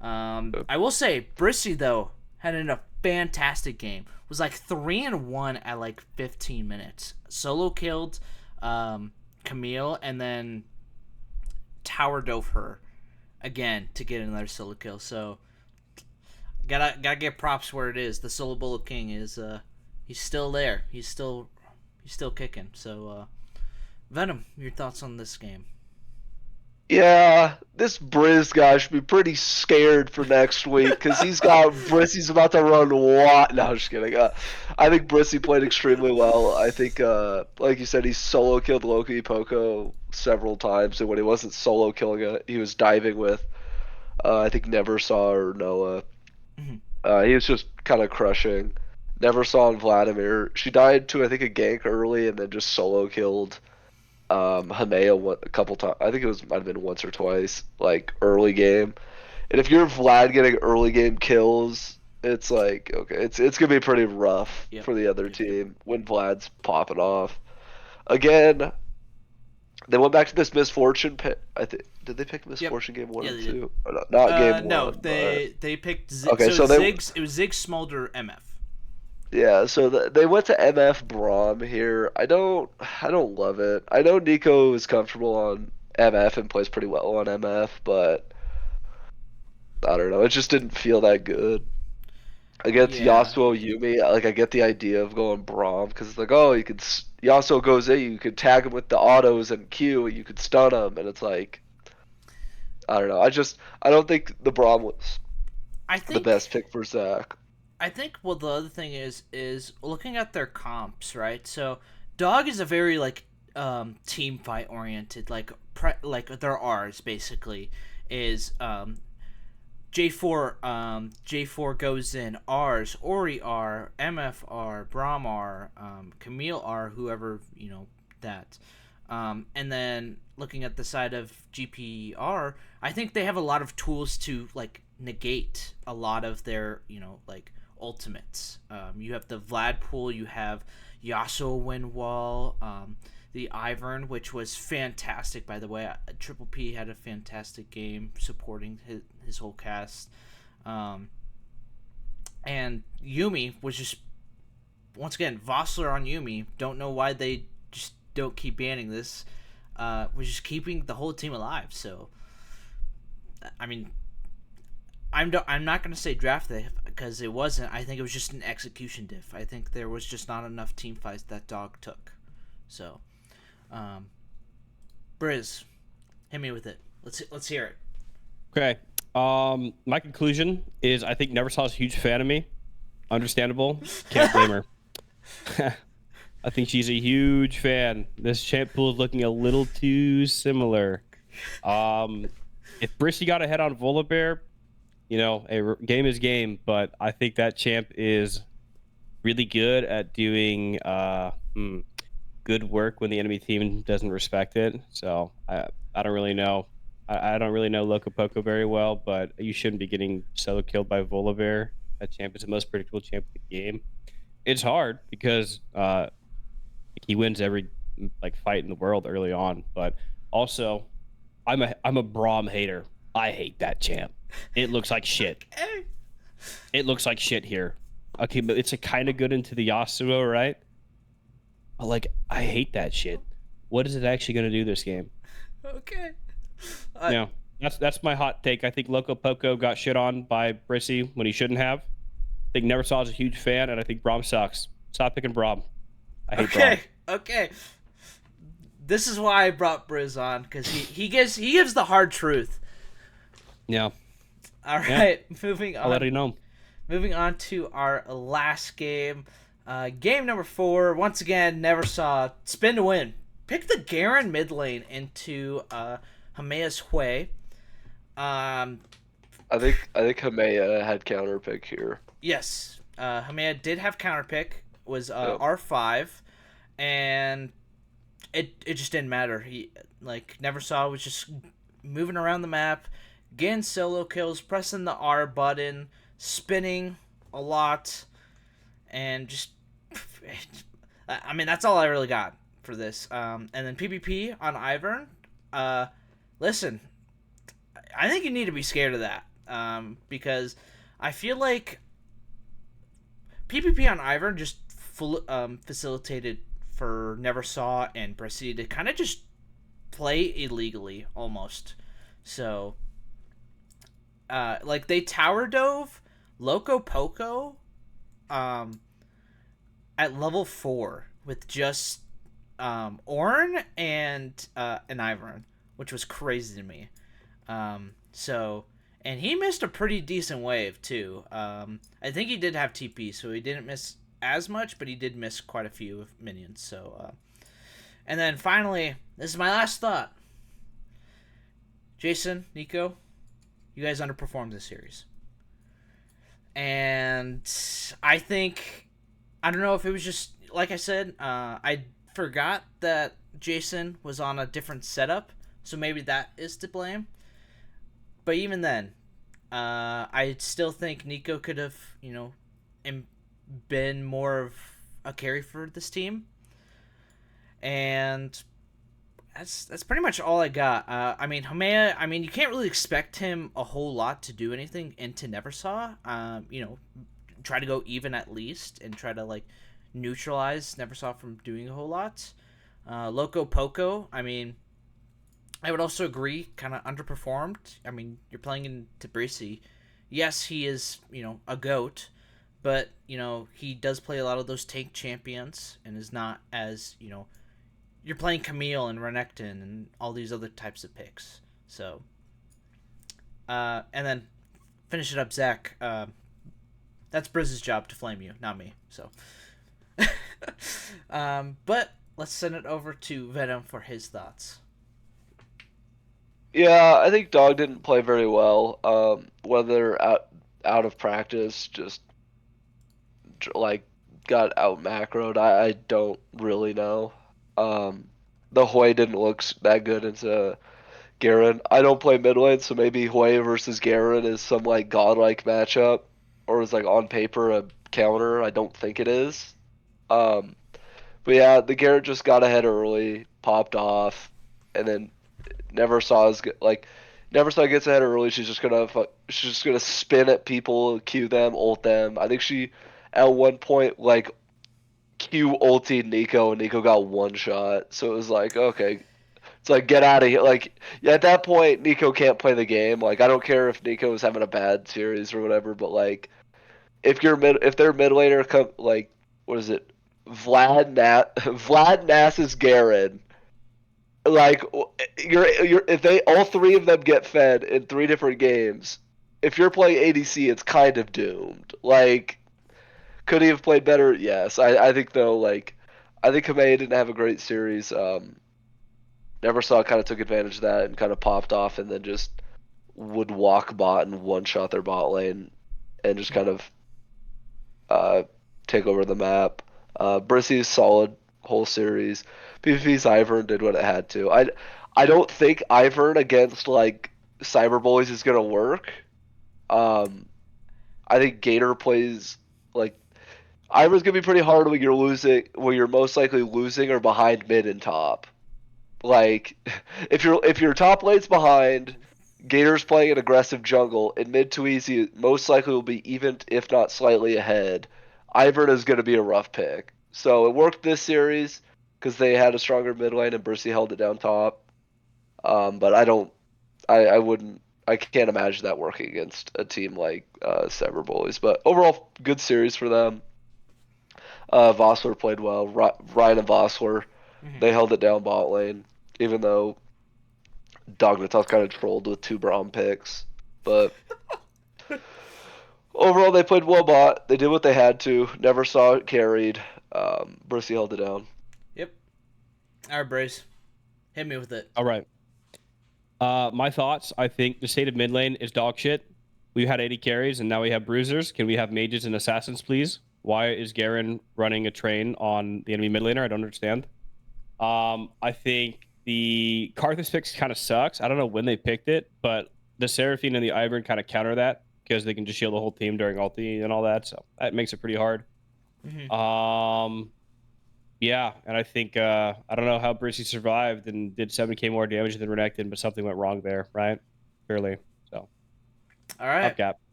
I will say, Brissy though had a fantastic game. Was like 3-1 at like 15 minutes. Solo killed Camille and then tower dove her again to get another solo kill. So gotta get props where it is. The Solo Bullet King is he's still there. He's still kicking. So Venom, your thoughts on this game? Yeah, this Briz guy should be pretty scared for next week because Brissy's about to run what? No, I'm just kidding. I think Brissy played extremely well. I think, like you said, he solo killed Loki Poco several times, and when he wasn't solo killing it, he was diving with, I think Neversaw or Noah. He was just kind of crushing. Neversaw and Vladimir. She died to, I think, a gank early and then just solo killed Hamea a couple times. I think might have been once or twice, like early game. And if you're Vlad getting early game kills, it's like okay, it's gonna be pretty rough for the other team when Vlad's popping off. Again, they went back to this misfortune pick. I think did they pick misfortune game 1 and 2? Or not game 1. No, they picked Zig. Okay, so it was Zig, Smolder, MF. Yeah, so they went to MF Braum here. I don't love it. I know Nico is comfortable on MF and plays pretty well on MF, but I don't know. It just didn't feel that good. Against Yasuo Yumi, like I get the idea of going Braum because it's like, oh, Yasuo goes in, you could tag him with the autos and Q, and you could stun him, and it's like, I don't know. I don't think the Braum was the best pick for Zach. I think the other thing is looking at their comps, right? So Dog is a very like team fight oriented, like their R's basically is J4 goes in, R's Ori R, MF R, Braum R, Camille R, whoever that, and then looking at the side of GPR, I think they have a lot of tools to like negate a lot of their like ultimates. You have the Vlad pool, you have Yasuo wind wall, the Ivern, which was fantastic by the way. Triple P had a fantastic game supporting his whole cast, and Yumi was just once again Vossler on Yumi. Don't know why they just don't keep banning this. Was just keeping the whole team alive. So I mean, I'm not going to say draft diff because it wasn't. I think it was just an execution diff. I think there was just not enough team fights that Dog took. So, Briz, hit me with it. Let's hear it. Okay. My conclusion is I think Neversaw's a huge fan of me. Understandable. Can't blame her. I think she's a huge fan. This champ pool is looking a little too similar. Um, if Brissy got ahead on Volibear, game is game, but I think that champ is really good at doing good work when the enemy team doesn't respect it. So I don't really know. I don't really know Loco Poco very well, but you shouldn't be getting solo killed by Volibear. That champ is the most predictable champ in the game. It's hard because he wins every fight in the world early on, but also I'm a Braum hater. I hate that champ. It looks like shit. Okay. It looks like shit here. Okay, but it's a kind of good into the Yasuo, right? But I hate that shit. What is it actually going to do this game? Okay. That's my hot take. I think Loco Poco got shit on by Brissy when he shouldn't have. I think Neversaw is a huge fan, and I think Braum sucks. Stop picking Braum. I hate Braum. Okay. This is why I brought Briz on, because he gives the hard truth. Yeah. All right, moving on. I'll let you know. Moving on to our last game. Game number 4. Once again, Neversaw. Spin to win. Pick the Garen mid lane into Hamea's Hui. I think Hamea had counter pick here. Yes. Hamea did have counter pick. Was R5. And it just didn't matter. He Neversaw was just moving around the map, getting solo kills, pressing the R button, spinning a lot, and just I mean that's all I really got for this. And then PvP on Ivern. Listen, I think you need to be scared of that. Because I feel like PvP on Ivern just facilitated for Neversaw and Brissy to kind of just play illegally almost. So they tower dove Loco Poco at level 4 with just Ornn and an Ivern, which was crazy to me. And he missed a pretty decent wave too. I think he did have TP, so he didn't miss as much, but he did miss quite a few minions. So, and then finally, this is my last thought. Jason, Nico, you guys underperformed this series, and I don't know if it was just like I said. I forgot that Jason was on a different setup, so maybe that is to blame. But even then, I still think Nico could have, been more of a carry for this team. And that's pretty much all I got. I mean, Hamea, you can't really expect him a whole lot to do anything into Neversaw. Try to go even at least and try to, neutralize Neversaw from doing a whole lot. Loco Poco, I would also agree, kind of underperformed. You're playing in Tabrisi. Yes, he is, a GOAT, but, he does play a lot of those tank champions and is not as, you're playing Camille and Renekton and all these other types of picks. So, and then finish it up, Zach. That's Brizz's job to flame you, not me. So, but let's send it over to Venom for his thoughts. Yeah, I think Dog didn't play very well. Whether out of practice, just got out macroed, I don't really know. The Hui didn't look that good into Garen. I don't play mid lane, so maybe Hui versus Garen is some godlike matchup, or is on paper a counter. I don't think it is. But yeah, the Garen just got ahead early, popped off, and then Neversaw gets ahead early. She's just gonna spin at people, Q them, ult them. I think she at one point Q ulted Nico and Nico got one shot. So it was okay. It's get out of here. At that point Nico can't play the game. I don't care if Nico is having a bad series or whatever, but if their mid laner what is it? Vlad Nass's Garen like you're if they all three of them get fed in 3 different games, if you're playing ADC, it's kind of doomed. Like, could he have played better? Yes. I think though, like, I think Kamei didn't have a great series. Neversaw kind of took advantage of that and kind of popped off, and then just would walk bot and one shot their bot lane, and just kind of take over the map. Brissy's solid whole series. PvP's Ivern did what it had to. I don't think Ivern against like Cyberbullies is gonna work. I think Gator plays like Ivern's gonna be pretty hard when you're losing, when you're most likely losing or behind mid and top. Like if your top lane's behind, Gator's playing an aggressive jungle, and mid to easy most likely will be even if not slightly ahead. Ivern is going to be a rough pick. So it worked this series because they had a stronger mid lane and Bercy held it down top. But I wouldn't, I can't imagine that working against a team like Cyberbullies. But overall, good series for them. Vossler played well. Ryan and Vossler, they held it down bot lane, even though Dognitas kind of trolled with 2 Braum picks. But overall, they played well bot. They did what they had to. Neversaw it carried. Brucey held it down. Yep. All right, Brace. Hit me with it. All right. My thoughts. I think the state of mid lane is dog shit. We've had 80 carries, and now we have bruisers. Can we have mages and assassins, please? Why is Garen running a train on the enemy mid laner? I don't understand. I think the Karthus picks kind of sucks. I don't know when they picked it, but the Seraphine and the Ivern kind of counter that because they can just shield the whole team during ulti and all that. So that makes it pretty hard. Yeah, and I think I don't know how Brissy survived and did 7k more damage than Renekton, but something went wrong there, right? Clearly. So. All right. Up cap.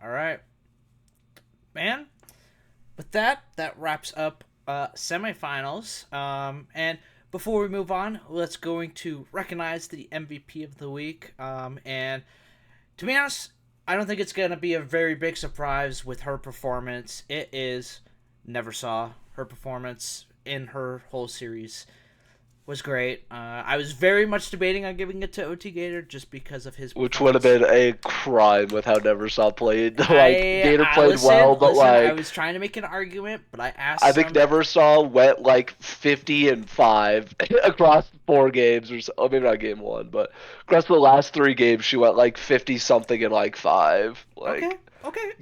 All right. Man, with that wraps up semifinals. And before we move on, let's going to recognize the MVP of the week. And to be honest, I don't think it's going to be a very big surprise with her performance. It is Neversaw. Her performance in her whole series was great. I was very much debating on giving it to OT Gator just because of his Which would have been a crime with how Neversaw played. Like, Gator played listen, well, but like... I was trying to make an argument, but I asked I think Neversaw went like 50-5 across 4 games, or so. Oh, maybe not game 1, but across the last 3 games, she went like 50-something in like 5. Like, okay.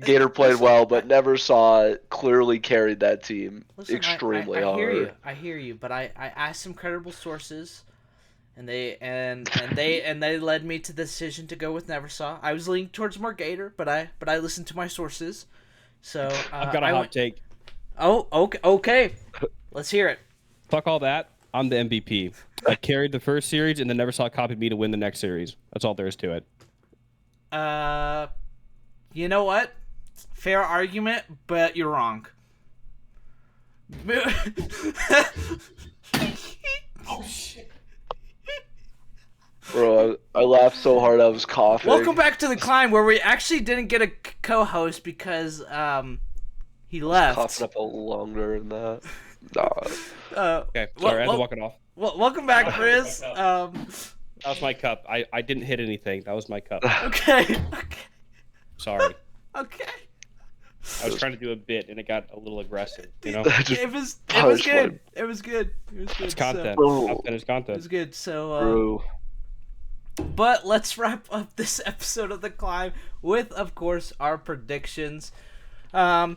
Gator played well, but Neversaw clearly carried that team extremely hard. I hear you, but I asked some credible sources, and they led me to the decision to go with Neversaw. I was leaning towards more Gator, but I listened to my sources. So I've got a hot take. Oh, okay. Let's hear it. Fuck all that. I'm the MVP. I carried the first series, and then Neversaw copied me to win the next series. That's all there is to it. You know what? Fair argument, but you're wrong. Oh shit. Bro, I laughed so hard I was coughing. Welcome back to the climb, where we actually didn't get a co-host because he left. Coughing up a longer than that. Nah. Okay, sorry, I had to walk it off. Welcome back, Chris. That was my cup. I didn't hit anything. That was my cup. Okay. Sorry. Okay. I was trying to do a bit and it got a little aggressive, you know? It was good. It was good. It's content. So, Content is content. it was good. So but let's wrap up this episode of The Climb with, of course, our predictions. And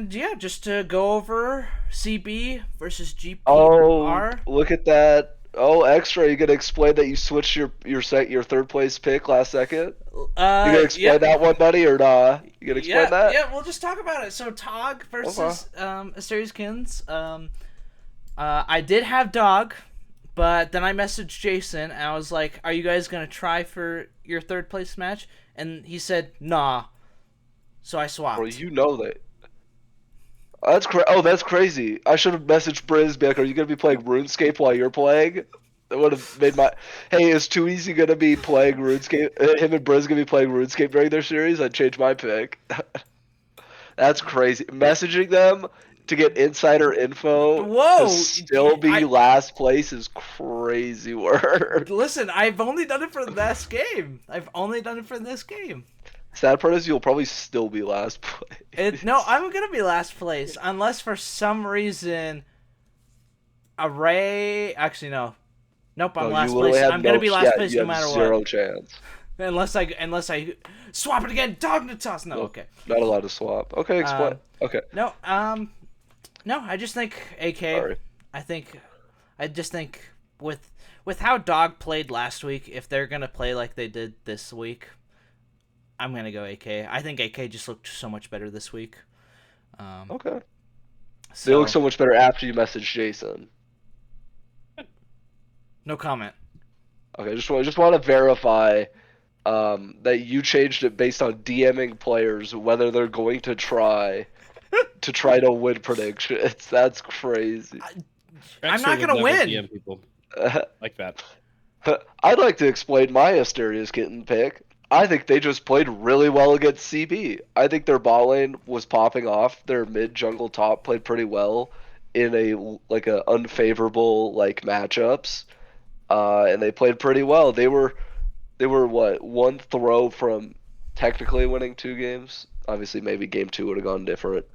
yeah, just to go over CB versus GPR. Oh, look at that. Oh, extra! You gonna explain that you switched your third place pick last second? You gonna explain that one, buddy, or nah? You gonna explain that? Yeah, we'll just talk about it. So Tog versus Asteria Kittens. I did have Dog, but then I messaged Jason and I was like, "Are you guys gonna try for your third place match?" And he said, "Nah." So I swapped. Well, you know that. That's crazy. I should have messaged Briz back. Are you gonna be playing RuneScape while you're playing? That would have made my. Hey, is Too Easy gonna be playing RuneScape? Him and Briz gonna be playing RuneScape during their series? I'd change my pick. That's crazy. Messaging them to get insider info Whoa! to still be last place is crazy work. Listen, I've only done it for this game. Sad part is you'll probably still be last place. No, I'm gonna be last place unless for some reason Array. Actually, no. Nope, I'm last place. I'm gonna be last place no matter zero what. Chance. Unless I swap it again. Dognitas. No, okay. Not allowed to swap. Okay, explain. Okay. No, no. I just think AK. Sorry. I just think with how Dog played last week, if they're gonna play like they did this week, I'm gonna go AK. I think AK just looked so much better this week. Okay. So, They look so much better after you message Jason. no comment. Okay, just want to verify that you changed it based on DMing players whether they're going to try to win predictions. That's crazy. I'm not gonna win. DM people like that. I'd like to explain my Asteria's Kitten pick. I think they just played really well against CB. I think their bot lane was popping off. Their mid jungle top played pretty well in a unfavorable matchups, and they played pretty well. They were what, one throw from technically winning 2 games. Obviously, maybe game 2 would have gone different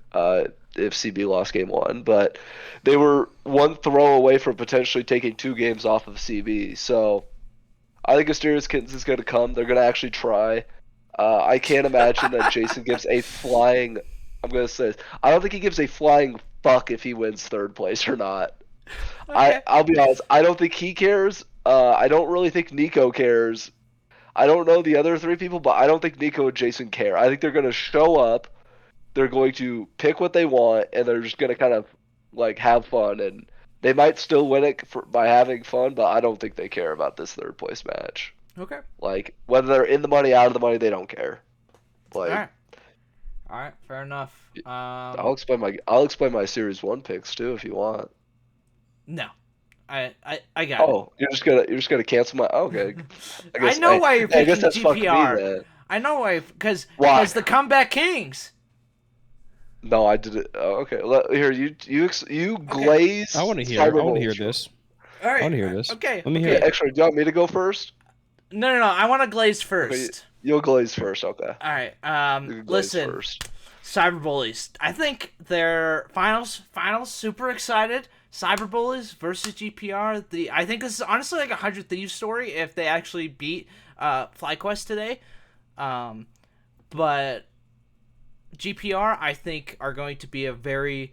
if CB lost game 1, but they were one throw away from potentially taking 2 games off of CB. So I think Asteria's Kittens is going to come. They're going to actually try. I can't imagine that Jason gives a flying. I'm going to say this. I don't think he gives a flying fuck if he wins 3rd place or not. Okay. I'll be honest. I don't think he cares. I don't really think Nico cares. I don't know the other 3 people, but I don't think Nico and Jason care. I think they're going to show up. They're going to pick what they want, and they're just going to kind of have fun. And they might still win it by having fun, but I don't think they care about this 3rd place match. Okay. Whether they're in the money, out of the money, they don't care. All right. Fair enough. I'll explain my Series 1 picks too if you want. No. I got it. Oh, you're just gonna cancel my. Okay. I know why you're picking that's GPR. Me, then. I know why, because the Comeback Kings. No, I did it. Oh, okay. Here, you glaze. I want to hear this. All right. I want to hear this. Okay. Let me hear it. Actually, do you want me to go first? No. I want to glaze first. Okay, you'll glaze first. Okay. All right. You can glaze Listen. First. Cyberbullies. I think their finals super excited. Cyberbullies versus GPR. I think this is honestly like a 100 Thieves story if they actually beat FlyQuest today. But GPR, I think, are going to be a very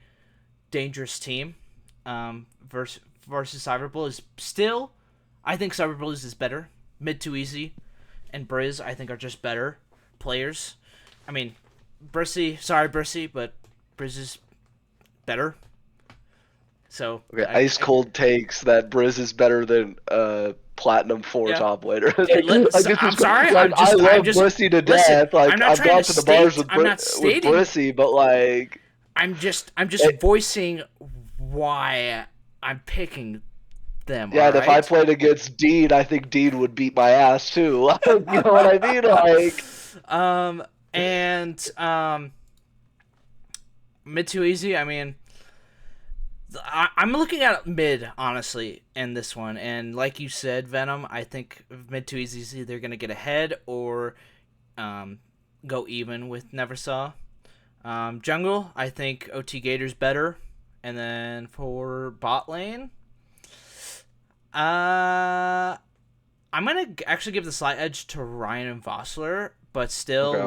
dangerous team versus Cyberbullies. Still, I think Cyberbullies is better. Mid to Easy and Briz, I think, are just better players. I mean, Brissy, but Briz is better. So okay, ice cold takes that Briz is better than Platinum 4 top laner. I'm sorry. I love Brissy to death. I'm not I've trying gone to to the bars state, with I'm not stating, Brissy, but I'm just voicing why I'm picking them. Yeah, and if I played against Dean, I think Dean would beat my ass too. You know what I mean? And mid to easy. I mean, I'm looking at mid honestly in this one, and like you said, Venom. I think mid to easy is either gonna get ahead or go even with Neversaw. Jungle, I think OT Gator's better, and then for bot lane, I'm gonna actually give the slight edge to Ryan and Vossler. But still, okay,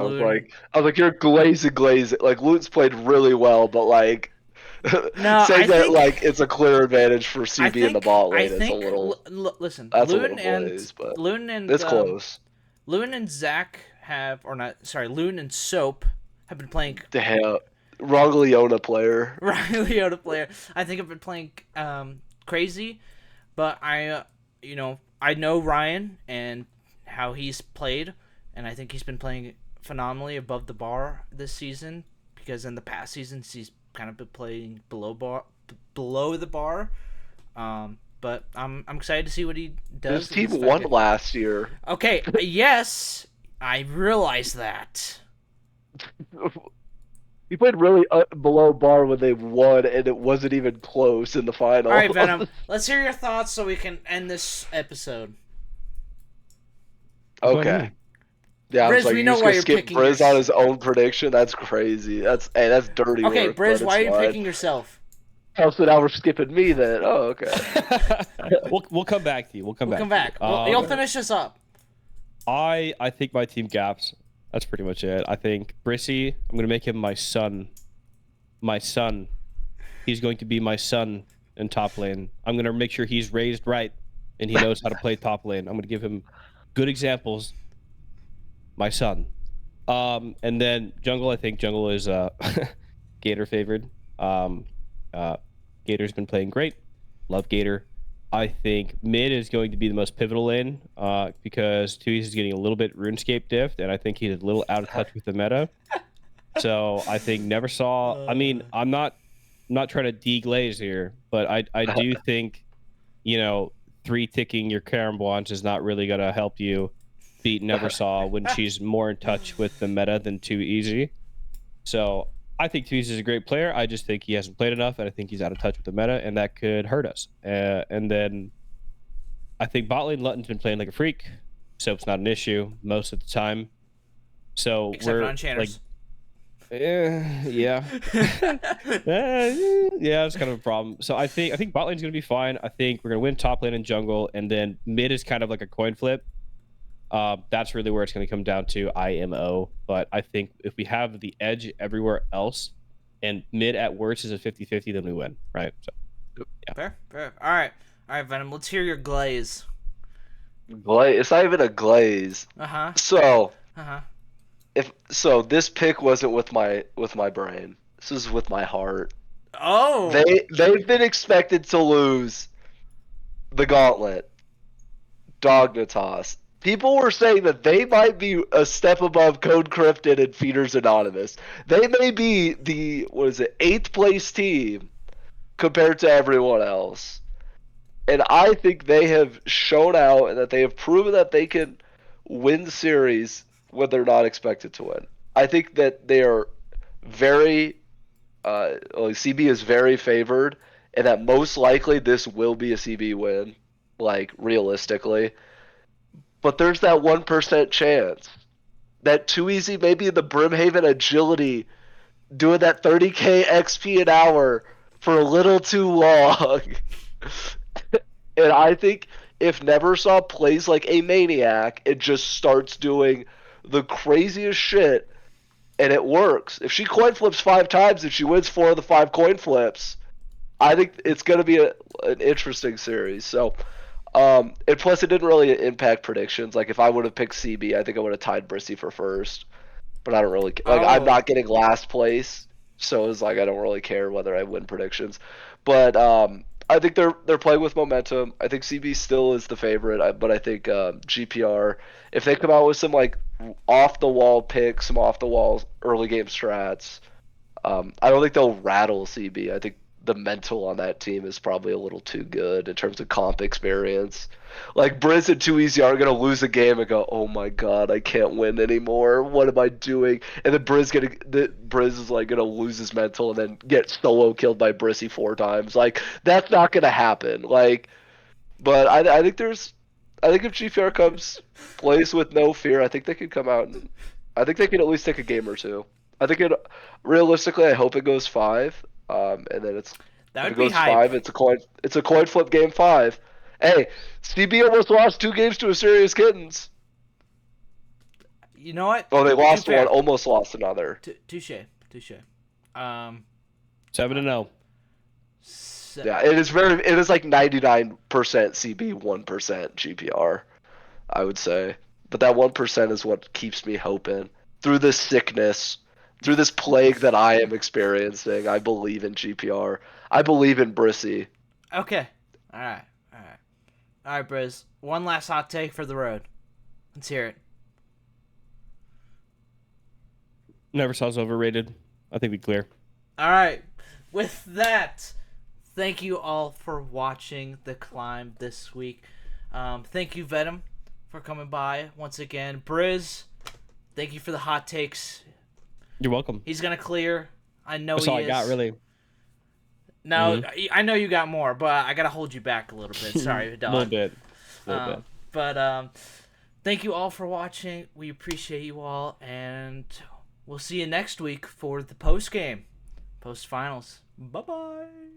I was like, you're glazing. Like, Lute's played really well, but no, saying that it's a clear advantage for CB in the bot lane is a little. Listen, that's Loon a little glaze, but it's close. Loon and Zach Loon and Soap have been playing. Damn, wrong Leona player. Wrong Leona player. I think I've been playing crazy, but I know Ryan and how he's played. And I think he's been playing phenomenally above the bar this season, because in the past seasons he's kind of been playing below the bar. But I'm excited to see what he does. His team won last year. Okay, yes, I realize that. He played really below bar when they won, and it wasn't even close in the final. All right, Venom. Let's hear your thoughts so we can end this episode. Okay. Yeah, I was Briz, like, we you know just why gonna you're skip picking Briz on his own prediction? That's crazy. That's dirty Okay, work. Briz, but why are it's you fine. picking yourself? Oh, so now we're skipping me then. Oh, okay. we'll come back to you. We'll come back. You'll finish this up. I think my team gaps. That's pretty much it. I think Brissy, I'm gonna make him my son. My son. He's going to be my son in top lane. I'm gonna make sure he's raised right and he knows how to play top lane. I'm gonna give him good examples. My son. And then jungle, I think jungle is Gator favored. Gator's been playing great. Love Gator. I think mid is going to be the most pivotal lane because Tuiz is getting a little bit RuneScape diffed, and I think he's a little out of touch with the meta. So I think Neversaw. I mean, I'm not trying to deglaze here, but I do think, you know, 3-ticking your Karambwans is not really gonna help you beat Neversaw when she's more in touch with the meta than Too Easy. So I think Tuiz is a great player. I just think he hasn't played enough, and I think he's out of touch with the meta, and that could hurt us. And then I think bot lane Lutton's been playing like a freak, so it's not an issue most of the time. So Except we're on Channers. yeah, yeah, it's kind of a problem. So I think bot lane's gonna be fine. I think we're gonna win top lane and jungle, and then mid is kind of like a coin flip. That's really where it's going to come down to IMO. But I think if we have the edge everywhere else and mid at worst is a 50-50, then we win, right? So, yeah. Fair. All right, Venom. Let's hear your glaze. Glaze. It's not even a glaze. So this pick wasn't with my brain. This is with my heart. Oh. They've been expected to lose the gauntlet. Dognitas. People were saying that they might be a step above Code Cryptid and Feeders Anonymous. They may be the 8th place team compared to everyone else. And I think they have shown out and that they have proven that they can win series when they're not expected to win. I think that they are very CB is very favored, and that most likely this will be a CB win, like realistically. But there's that 1% chance that Too Easy maybe the Brimhaven agility doing that 30k XP an hour for a little too long. And I think if Neversaw plays like a maniac and just starts doing the craziest shit and it works, if she coin flips 5 times and she wins 4 of the 5 coin flips, I think it's going to be an interesting series. So and plus, it didn't really impact predictions. Like, if I would have picked CB, I think I would have tied Brissy for first. But I don't really like. I'm not getting last place, so it's like I don't really care whether I win predictions. But I think they're playing with momentum. I think CB still is the favorite, but I think GPR, if they come out with some like off the wall picks, some off the wall early game strats, I don't think they'll rattle CB. I think the mental on that team is probably a little too good in terms of comp experience. Like Briz and Too Easy aren't gonna lose a game and go, "Oh my god, I can't win anymore. What am I doing?" And then Briz is like gonna lose his mental and then get solo killed by Brissy 4 times. Like that's not gonna happen. Like, but I think if GPR plays with no fear, I think they can come out and I think they can at least take a game or two. I think realistically, I hope it goes 5. And then if it goes 5, it's a coin flip game 5. Hey, CB almost lost 2 games to Asteria's Kittens. You know what? Oh, they lost one, almost lost another. Touche. 7-0. Yeah, it is like 99% CB, 1% GPR, I would say. But that 1% is what keeps me hoping through this sickness. Through this plague that I am experiencing, I believe in GPR. I believe in Brissy. Okay. All right, Briz. One last hot take for the road. Let's hear it. Neversaw's overrated. I think we clear. All right. With that, thank you all for watching The Climb this week. Thank you, Venom, for coming by once again. Briz, thank you for the hot takes. You're welcome. He's going to clear. I know That's he all is. I got, really. No, I know you got more, but I gotta hold you back a little bit. Sorry, A dog. little bit. A little bit. But thank you all for watching. We appreciate you all, and we'll see you next week for the post game, post finals. Bye bye.